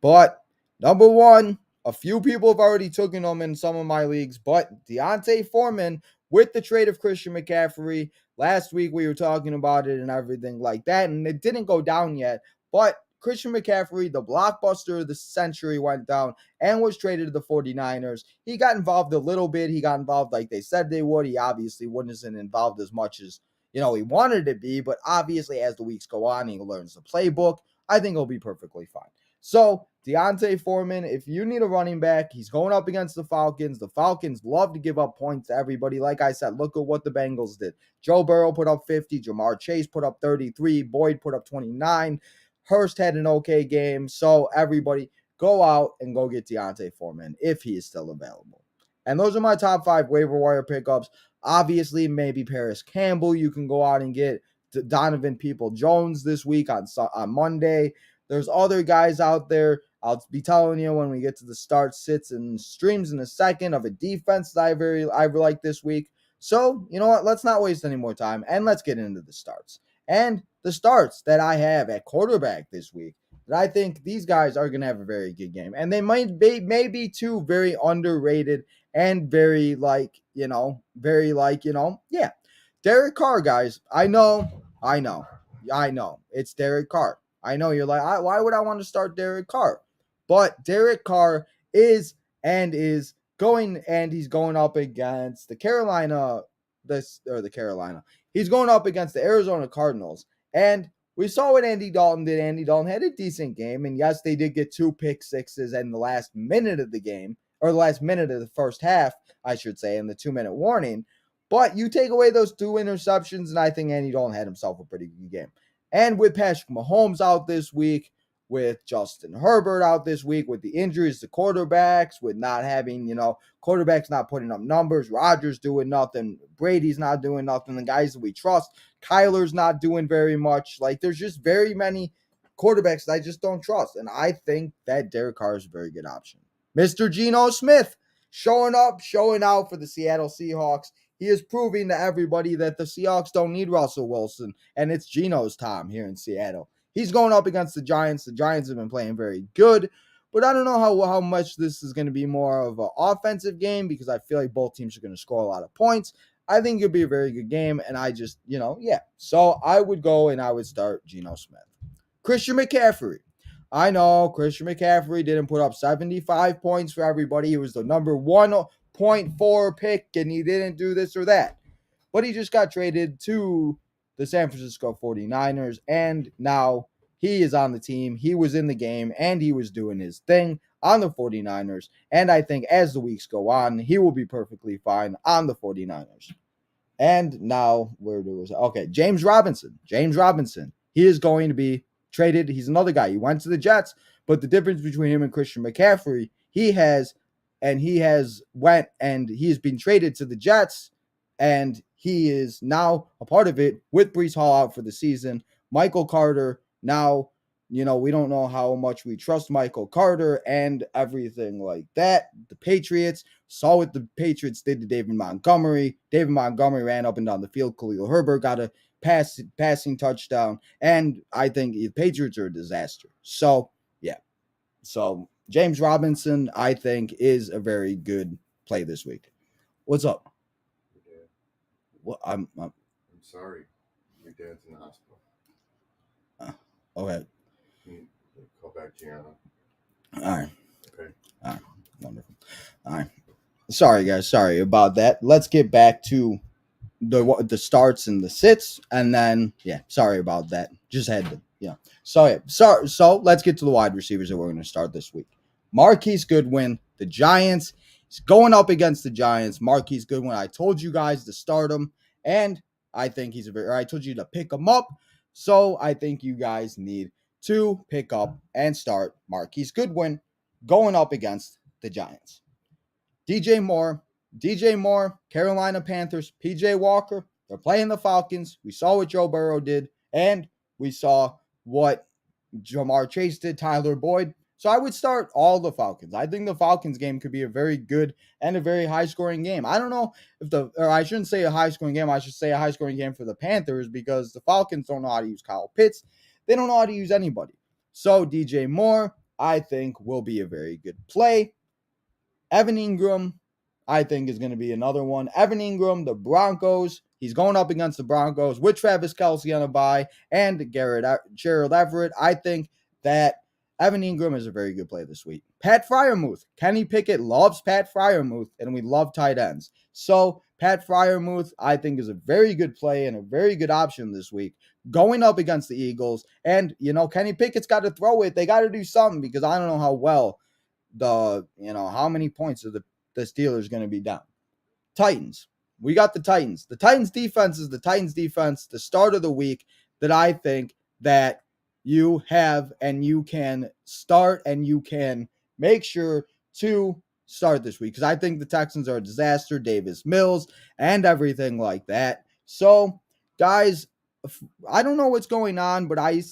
But number 1, a few people have already taken him in some of my leagues, but Deontay Foreman with the trade of Christian McCaffrey. Last week we were talking about it and everything like that, and it didn't go down yet, but Christian McCaffrey, the blockbuster of the century, went down and was traded to the 49ers. He got involved a little bit. He got involved like they said they would. He obviously wasn't involved as much as he wanted to be, but obviously as the weeks go on, he learns the playbook. I think he'll be perfectly fine. So Deontay Foreman, if you need a running back, he's going up against the Falcons. The Falcons love to give up points to everybody. Like I said, look at what the Bengals did. Joe Burrow put up 50. Jamar Chase put up 33. Boyd put up 29. Hurst had an okay game. So everybody go out and go get Deontay Foreman if he is still available. And those are my top 5 waiver wire pickups. Obviously, maybe Paris Campbell. You can go out and get Donovan People-Jones this week on Monday. There's other guys out there. I'll be telling you when we get to the start, sits, and streams in a second of a defense that I like this week. So, you know what? Let's not waste any more time, and let's get into the starts. And the starts that I have at quarterback this week, that I think these guys are going to have a very good game. And they might be maybe two very underrated and very yeah. Derek Carr, guys. I know. It's Derek Carr. I know you're like, why would I want to start Derek Carr? But Derek Carr is going up against the Carolina. He's going up against the Arizona Cardinals. And we saw what Andy Dalton did. Andy Dalton had a decent game. And yes, they did get 2 pick sixes in the last minute of the game, or the last minute of the first half, I should say, in the 2-minute warning. But you take away those 2 interceptions, and I think Andy Dalton had himself a pretty good game. And with Patrick Mahomes out this week, with Justin Herbert out this week, with the injuries to quarterbacks, with not having, quarterbacks not putting up numbers, Rodgers doing nothing, Brady's not doing nothing, the guys that we trust, Kyler's not doing very much. Like, there's just very many quarterbacks that I just don't trust. And I think that Derek Carr is a very good option. Mr. Geno Smith showing out for the Seattle Seahawks. He is proving to everybody that the Seahawks don't need Russell Wilson, and it's Geno's time here in Seattle. He's going up against the Giants. The Giants have been playing very good, but I don't know how much this is going to be more of an offensive game, because I feel like both teams are going to score a lot of points. I think it'll be a very good game, and I just, yeah. So I would go and I would start Geno Smith. Christian McCaffrey. I know Christian McCaffrey didn't put up 75 points for everybody. He was the number 1.4 pick, and he didn't do this or that. But he just got traded to the San Francisco 49ers, and now he is on the team. He was in the game, and he was doing his thing on the 49ers. And I think as the weeks go on, he will be perfectly fine on the 49ers. And now, James Robinson. He is going to be traded. He's another guy. He went to the Jets, but the difference between him and Christian McCaffrey, he has been traded to the Jets, and he is now a part of it with Breece Hall out for the season. Michael Carter, now, we don't know how much we trust Michael Carter and everything like that. The Patriots saw what the Patriots did to David Montgomery. David Montgomery ran up and down the field. Khalil Herbert got a passing touchdown, and I think the Patriots are a disaster. So, yeah. So, James Robinson, I think, is a very good play this week. What's up? Your dad. Well, I'm sorry. Your dad's in the hospital. Okay. Call back Gianna. All right. Okay. All right. Wonderful. All right. Sorry, guys. Sorry about that. Let's get back to the starts and the sits, and then sorry about that. Just had to So let's get to the wide receivers that we're going to start this week. Marquise Goodwin, the Giants. He's going up against the Giants. Marquise Goodwin, I told you guys to start him, and I think I told you to pick him up. So I think you guys need to pick up and start Marquise Goodwin going up against the Giants. DJ Moore, Carolina Panthers, PJ Walker, they're playing the Falcons. We saw what Joe Burrow did, and we saw what Jamar Chase did, Tyler Boyd. So I would start all the Falcons. I think the Falcons game could be a very good and a very high-scoring game. I don't know or I shouldn't say a high-scoring game. I should say a high-scoring game for the Panthers, because the Falcons don't know how to use Kyle Pitts. They don't know how to use anybody. So DJ Moore, I think, will be a very good play. Evan Ingram, I think, is going to be another one. Evan Ingram, the Broncos. He's going up against the Broncos with Travis Kelce on a bye and Gerald Everett. I think that Evan Ingram is a very good play this week. Pat Freiermuth. Kenny Pickett loves Pat Freiermuth, and we love tight ends. So Pat Freiermuth, I think, is a very good play and a very good option this week going up against the Eagles. And, Kenny Pickett's got to throw it. They got to do something because I don't know how well how many points are the Steelers going to be down. Titans. We got the Titans. The Titans defense is the Titans defense, the start of the week that I think that you have and you can start and you can make sure to start this week because I think the Texans are a disaster, Davis Mills, and everything like that. So, guys, I don't know what's going on, but I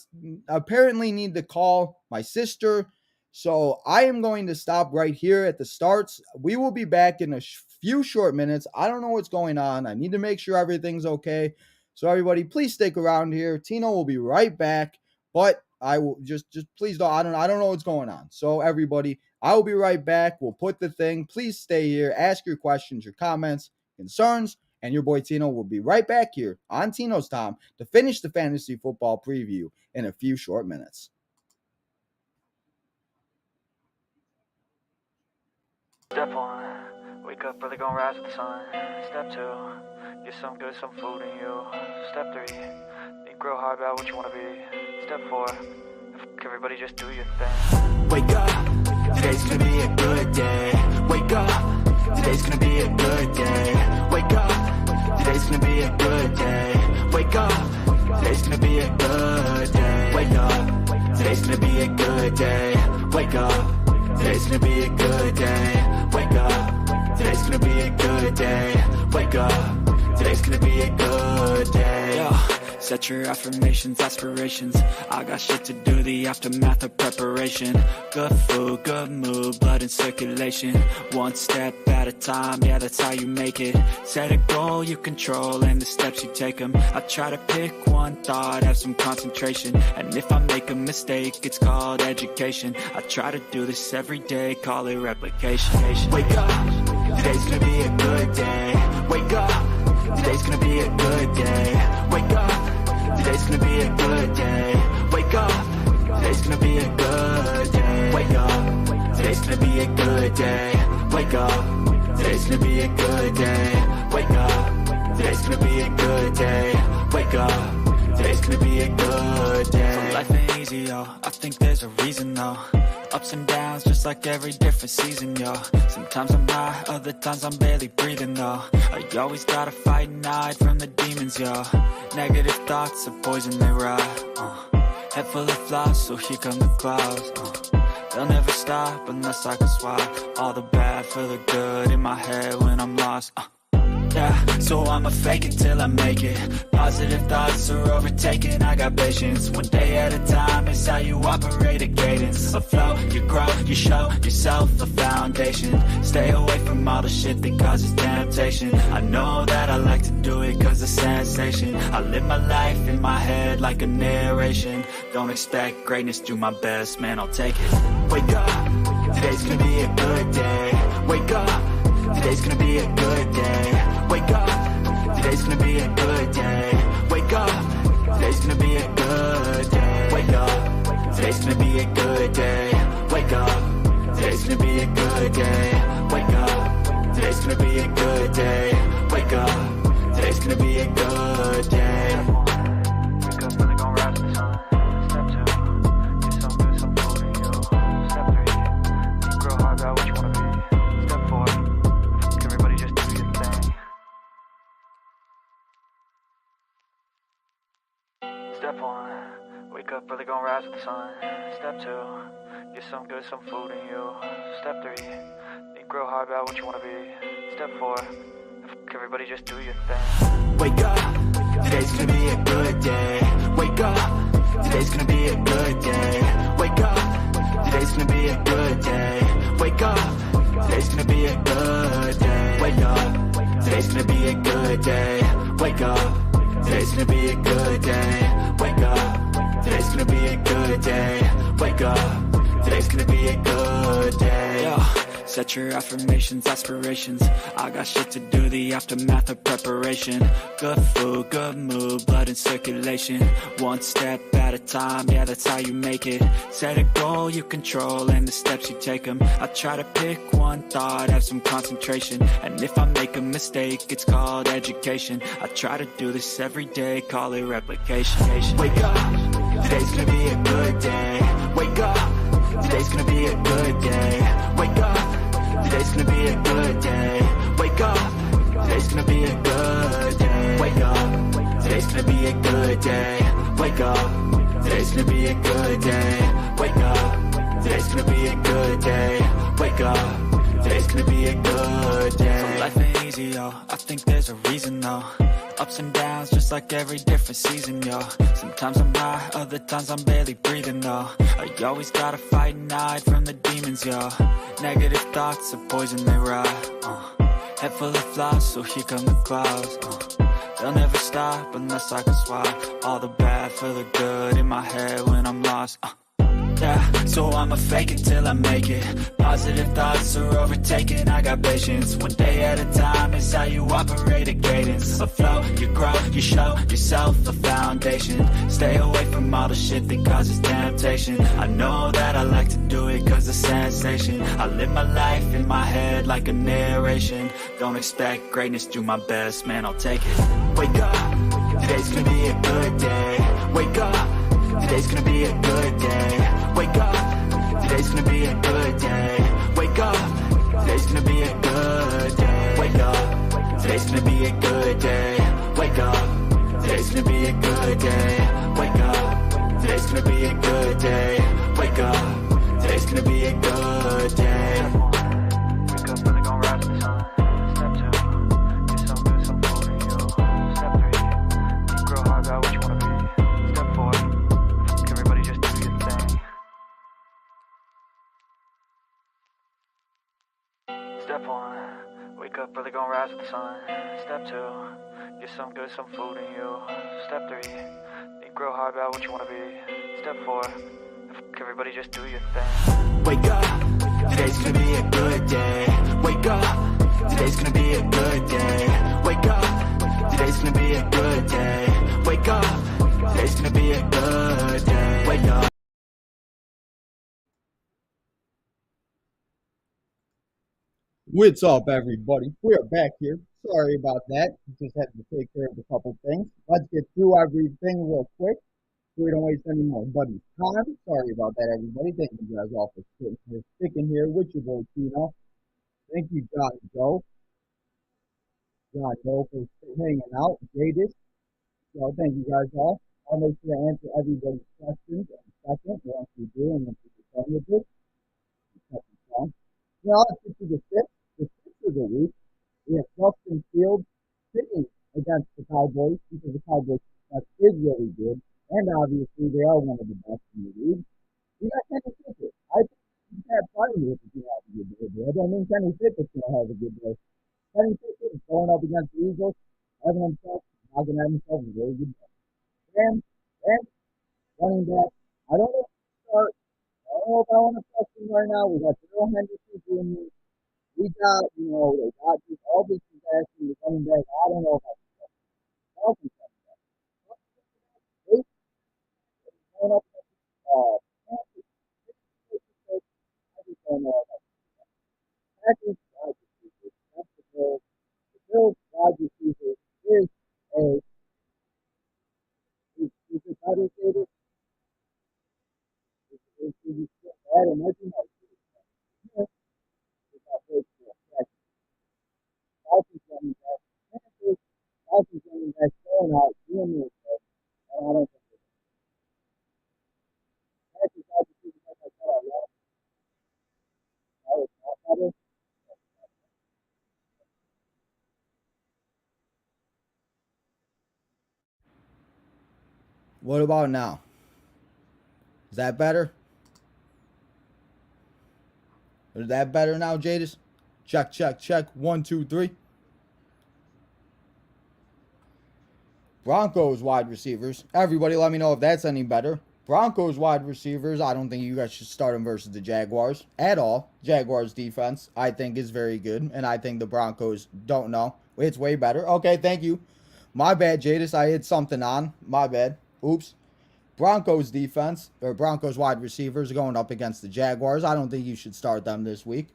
apparently need to call my sister. So I am going to stop right here at the starts. We will be back in a few short minutes. I don't know what's going on. I need to make sure everything's okay. So everybody, please stick around here. Tino will be right back, but I will just please don't. I don't know what's going on. So everybody, I will be right back. We'll put the thing. Please stay here. Ask your questions, your comments, concerns, and your boy Tino will be right back here on Tino's Time to finish the fantasy football preview in a few short minutes. Step 1, wake up early, gonna rise with the sun. Step 2, get some good, some food in you. Step 3, think real hard about what you wanna be. Step 4, everybody just do your thing. Wake up, today's gonna be a good day. Wake up, today's gonna be a good day. Wake up, today's gonna be a good day. Wake up, today's gonna be a good day. Wake up, today's gonna be a good day. Wake up. Today's gonna be a good day. Wake up. Today's gonna be a good day. Wake up. Today's gonna be a good day. Yo, set your affirmations, aspirations. I got shit to do, the aftermath of preparation. Good food, good mood, blood in circulation. One step at a time, yeah, that's how you make it. Set a goal you control and the steps you take them. I try to pick one thought, have some concentration. And if I make a mistake, it's called education. I try to do this every day, call it replication. Wake up, today's gonna be a good day. Wake up, today's gonna be a good day. Wake up, today's gonna be a good day. Wake up, today's gonna be a good day. Wake up, today's gonna be a good day. Wake up, today's gonna be a good day. Wake up, today's gonna be a good day. Wake up, today's gonna be a good day. So life ain't easy, yo, I think there's a reason though. Ups and downs, just like every different season, yo. Sometimes I'm high, other times I'm barely breathing, though. I always gotta fight and hide from the demons, yo. Negative thoughts are poison, they rot. Head full of flies, so here come the clouds. They'll never stop unless I can swap all the bad for the good in my head when I'm lost. Yeah, so I'ma fake it till I make it. Positive thoughts are overtaken, I got patience. One day at a time is how you operate a cadence. A flow, you grow, you show yourself a foundation. Stay away from all the shit that causes temptation. I know that I like to do it cause it's sensation. I live my life in my head like a narration. Don't expect greatness, do my best, man, I'll take it. Wake up, today's gonna be a good day. Wake up, today's gonna be a good day. Wake up, today's gonna be a good day. Wake up, today's gonna be a good day. Wake up, today's gonna be a good day. Wake up, today's gonna be a good day. Wake up, today's gonna be a good day. Wake up, today's gonna be a good day. Wake up, really gonna rise with the sun. Step 2, get some good, some food in you. Step 3, think real hard about what you wanna be. Step 4, everybody just do your thing. Step 1, wake up early, gonna rise with the sun. Step 2, get some good, some food in you. Step 3, think real hard about what you wanna be. Step 4, everybody just do your thing. Wake up, today's gonna be a good day. Wake up, today's gonna be a good day. Wake up, today's gonna be a good day. Wake up, today's gonna be a good day. Wake up, today's gonna be a good day. Wake up, today's gonna be a good day. Wake up, today's gonna be a good day. Wake up, today's gonna be a good day. Yo, Set your affirmations, aspirations. I got shit to do, the aftermath of preparation. Good food, good mood, blood in circulation. One step at a time, yeah, that's how you make it. Set a goal you control and the steps you take them. I try to pick one thought, have some concentration. And if I make a mistake, it's called education. I try to do this every day, call it replication. Wake up, today's gonna be a good day. Wake up, today's gonna be a good day. Wake up, today's gonna be a good day. Wake up, today's gonna be a good day. Wake up, today's gonna be a good day. Wake up, today's gonna be a good day. Wake up, today's gonna be a good day. Wake up, today's gonna be a good day. So life ain't easy, yo, I think there's a reason though. Ups and downs, just like every different season, yo. Sometimes I'm high, other times I'm barely breathing, though. I always gotta fight and hide from the demons, yo. Negative thoughts are poison, they rot. Head full of flies, so here come the clouds. They'll never stop unless I can swap all the bad for the good in my head when I'm lost. Yeah, so I'ma fake it till I make it. Positive thoughts are overtaken, I got patience. One day at a time is how you operate a cadence. A flow, you grow, you show yourself a foundation. Stay away from all the shit that causes temptation. I know that I like to do it cause of sensation. I live my life in my head like a narration. Don't expect greatness, do my best, man, I'll take it. Wake up, today's gonna be a good day. Wake up, today's gonna be a good day. Wake up, today's gonna be a good day. Wake up, today's gonna be a good day. Wake up, today's gonna be a good day. Wake up, today's gonna be a good day. Wake up, today's gonna be a good day. Wake up, today's gonna be a good day. Wake up, really gonna rise with the sun. Step 2, get some good, some food in you. Step 3, grow hard, got what you wanna be. Step 4, everybody just do your thing. Step 1, wake up, really gonna rise with the sun. Step 2, get some good, some food in you. Step 3, think real hard about what you wanna be. Step 4, everybody just do your thing. Wake up, today's gonna be a good day. Wake up, today's gonna be a good day. Wake up, today's gonna be a good day. Wake up, today's gonna be a good day. Wake up. What's up, everybody? We're back here. Sorry about that. Just had to take care of a couple things. Let's get through everything real quick so we don't waste any more buddy's time. Sorry about that, everybody. Thank you guys all for sticking here with your boy Tino. Thank you, Joe. For hanging out. Jadis. So thank you guys all. I'll make sure to answer everybody's questions in a second once we do and once we get done with this. Now let's get to the fifth. The fifth of the week. We have Justin Fields pitching against the Cowboys because the Cowboys defense is really good, and obviously they are one of the best in the league. We got Kenny Pickett. I think you can't find it if you have a good day. I don't mean Kenny Pickett's going to have a good day. Kenny Pickett is going up against the Eagles, having himself, knocking at himself a very good day. And running back, I don't know if to start. I don't know if I want to trust him right now. We got Darrell Henderson doing this. We got, they got just all this disaster with running back. I don't know if I can trust him. Falcons running back. They going up against Panthers. I just don't know if I can trust him. Packers, wide receivers. That's the Bills. The Bills, wide receiver is a, is it better stated? Is it bad? It might be nice. Falcons running back. Panthers, Falcons running back going out, doing this. And I don't think it's Packers wide receivers, like I said, I love. Now it's not better. What about now? Is that better? Is that better now, Jadis? Check, check, check. 1, 2, 3. Broncos wide receivers. Everybody let me know if that's any better. Broncos wide receivers, I don't think you guys should start them versus the Jaguars at all. Jaguars defense, I think, is very good, and I think the Broncos don't know. It's way better. Okay, thank you. My bad, Jadis. I hit something on. My bad. Oops. Broncos defense, or Broncos wide receivers going up against the Jaguars. I don't think you should start them this week.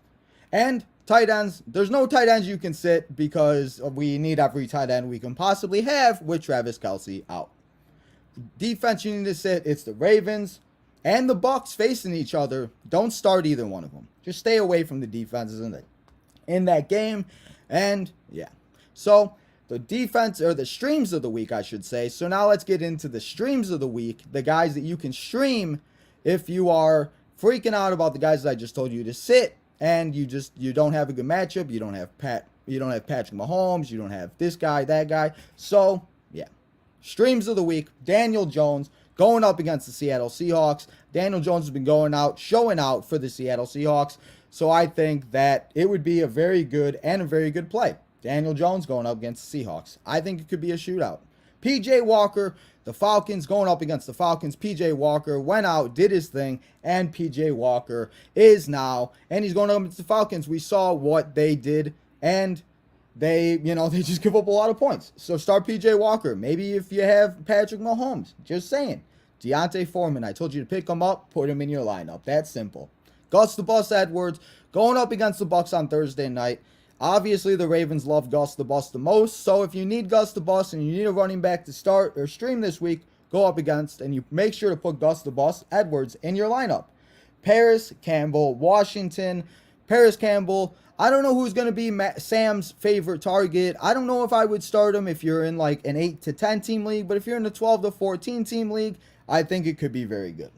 And tight ends, there's no tight ends you can sit because we need every tight end we can possibly have with Travis Kelce out. Defense you need to sit, it's the Ravens and the Bucks facing each other. Don't start either one of them. Just stay away from the defenses in that game. And yeah. So the defense, or the streams of the week, I should say. So now let's get into the streams of the week. The guys that you can stream if you are freaking out about the guys that I just told you to sit, and you don't have a good matchup. You don't have Patrick Mahomes. You don't have this guy, that guy. So yeah, streams of the week. Daniel Jones going up against the Seattle Seahawks. Daniel Jones has been showing out for the Seattle Seahawks. So I think that it would be a very good play. Daniel Jones going up against the Seahawks. I think it could be a shootout. P.J. Walker, the Falcons going up against the Falcons. P.J. Walker went out, did his thing, and P.J. Walker is now, and he's going up against the Falcons. We saw what they did, and they just give up a lot of points. So start P.J. Walker. Maybe if you have Patrick Mahomes. Just saying. Deontay Foreman, I told you to pick him up, put him in your lineup. That's simple. Gus the Bus Edwards going up against the Bucks on Thursday night. Obviously, the Ravens love Gus the Bus the most, so if you need Gus the Bus and you need a running back to start or stream this week, go up against, and you make sure to put Gus the Bus Edwards in your lineup. Paris Campbell, Washington. Paris Campbell, I don't know who's going to be Sam's favorite target. I don't know if I would start him if you're in like an 8 to 10 team league, but if you're in a 12 to 14 team league, I think it could be very good.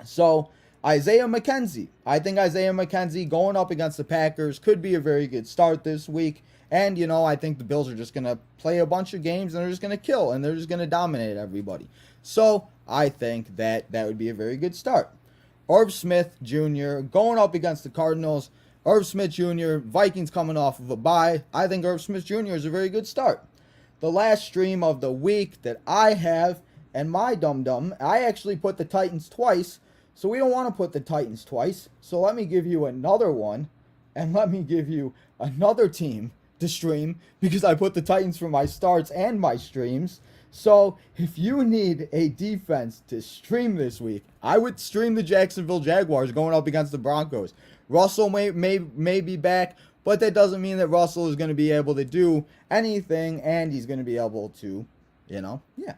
So Isaiah McKenzie. I think Isaiah McKenzie going up against the Packers could be a very good start this week. And, I think the Bills are just going to play a bunch of games and they're just going to kill and they're just going to dominate everybody. So I think that would be a very good start. Irv Smith Jr. going up against the Cardinals. Irv Smith Jr., Vikings coming off of a bye. I think Irv Smith Jr. is a very good start. The last stream of the week that I have, and my dum-dum, I actually put the Titans twice. So we don't want to put the Titans twice. So let me give you another one. And let me give you another team to stream. Because I put the Titans for my starts and my streams. So if you need a defense to stream this week, I would stream the Jacksonville Jaguars going up against the Broncos. Russell may be back. But that doesn't mean that Russell is going to be able to do anything. And he's going to be able to, yeah.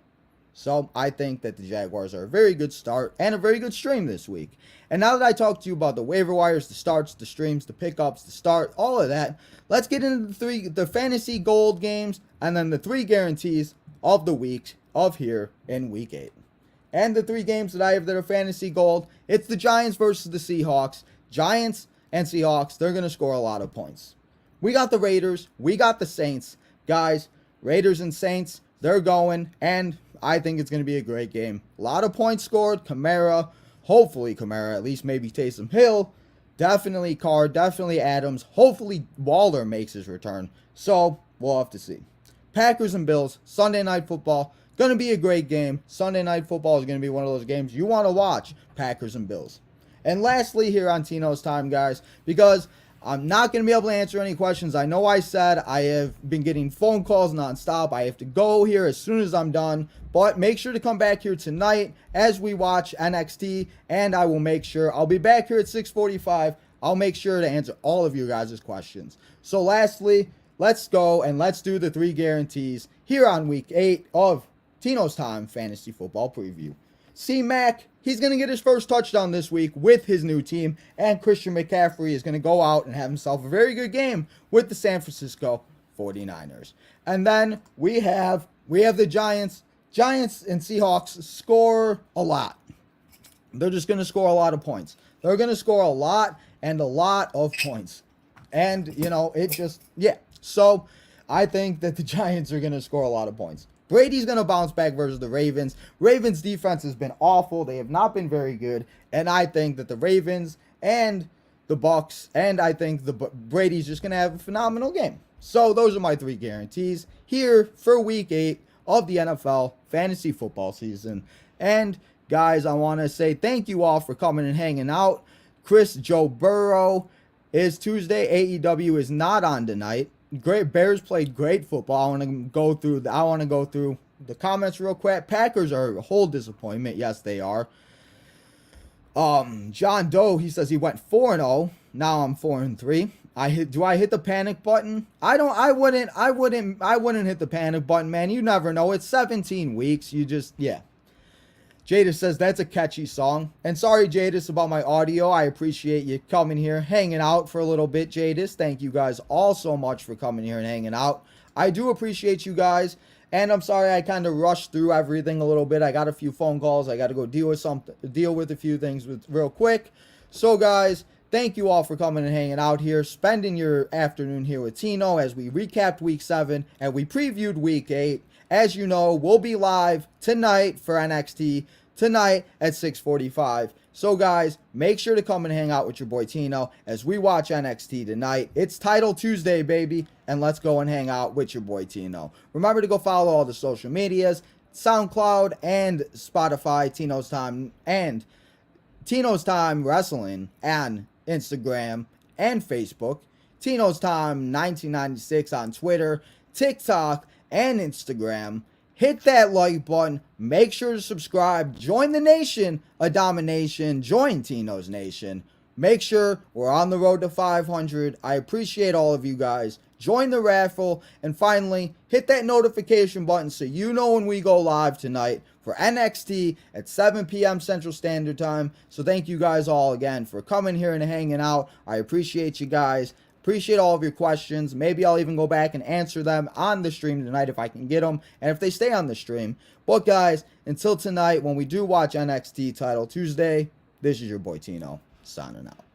So I think that the Jaguars are a very good start and a very good stream this week. And now that I talked to you about the waiver wires, the starts, the streams, the pickups, the start, all of that, let's get into the fantasy gold games and then the 3 guarantees of the week of here in week 8. And the 3 games that I have that are fantasy gold, it's the Giants versus the Seahawks. Giants and Seahawks, they're going to score a lot of points. We got the Raiders, we got the Saints. Guys, Raiders and Saints, they're going, and I think it's going to be a great game. A lot of points scored. Hopefully Kamara, at least maybe Taysom Hill. Definitely Carr, definitely Adams. Hopefully Waller makes his return. So, we'll have to see. Packers and Bills, Sunday Night Football. Going to be a great game. Sunday Night Football is going to be one of those games you want to watch. Packers and Bills. And lastly here on Tino's Time, guys, because I'm not going to be able to answer any questions. I know I said I have been getting phone calls nonstop. I have to go here as soon as I'm done. But make sure to come back here tonight as we watch NXT. And I will make sure I'll be back here at 6:45. I'll make sure to answer all of your guys' questions. So lastly, let's go and let's do the 3 guarantees here on week 8 of Tino's Time Fantasy Football Preview. C-Mac, he's going to get his first touchdown this week with his new team, and Christian McCaffrey is going to go out and have himself a very good game with the San Francisco 49ers. And then we have the Giants. Giants and Seahawks score a lot. They're just going to score a lot of points. They're going to score a lot and a lot of points. And, So I think that the Giants are going to score a lot of points. Brady's going to bounce back versus the Ravens. Ravens' defense has been awful. They have not been very good. And I think that the Ravens and the Bucks, and I think Brady's just going to have a phenomenal game. So those are my 3 guarantees here for week 8 of the NFL fantasy football season. And Guys, I want to say thank you all for coming and hanging out. Chris Joe Burrow is Tuesday. AEW is not on tonight. Great Bears played great football. I want to go through the comments real quick. Packers are a whole disappointment. Yes, they are. John Doe, he says he went 4-0. Now I'm 4-3. Do I hit the panic button? I wouldn't hit the panic button, man. You never know. It's 17 weeks. Yeah. Jadis says that's a catchy song. And sorry, Jadis, about my audio. I appreciate you coming here, hanging out for a little bit, Jadis. Thank you guys all so much for coming here and hanging out. I do appreciate you guys. And I'm sorry I kind of rushed through everything a little bit. I got a few phone calls. I got to go deal with a few things real quick. So, guys, thank you all for coming and hanging out here, spending your afternoon here with Tino as we recapped Week 7 and we previewed Week 8. As you know, we'll be live tonight for NXT, tonight at 6:45. So, guys, make sure to come and hang out with your boy Tino as we watch NXT tonight. It's Title Tuesday, baby, and let's go and hang out with your boy Tino. Remember to go follow all the social medias, SoundCloud and Spotify, Tino's Time, and Tino's Time Wrestling, and Instagram and Facebook. Tino's Time 1996 on Twitter, TikTok, and Instagram. Hit that like button. Make sure to subscribe. Join the nation of domination. Join Tino's Nation. Make sure we're on the road to 500. I appreciate all of you guys. Join the raffle. And finally, hit that notification button so you know when we go live tonight for NXT at 7 p.m. Central Standard Time. So thank you guys all again for coming here and hanging out. I appreciate you guys. Appreciate all of your questions. Maybe I'll even go back and answer them on the stream tonight if I can get them and if they stay on the stream. But guys, until tonight when we do watch NXT Title Tuesday, this is your boy Tino signing out.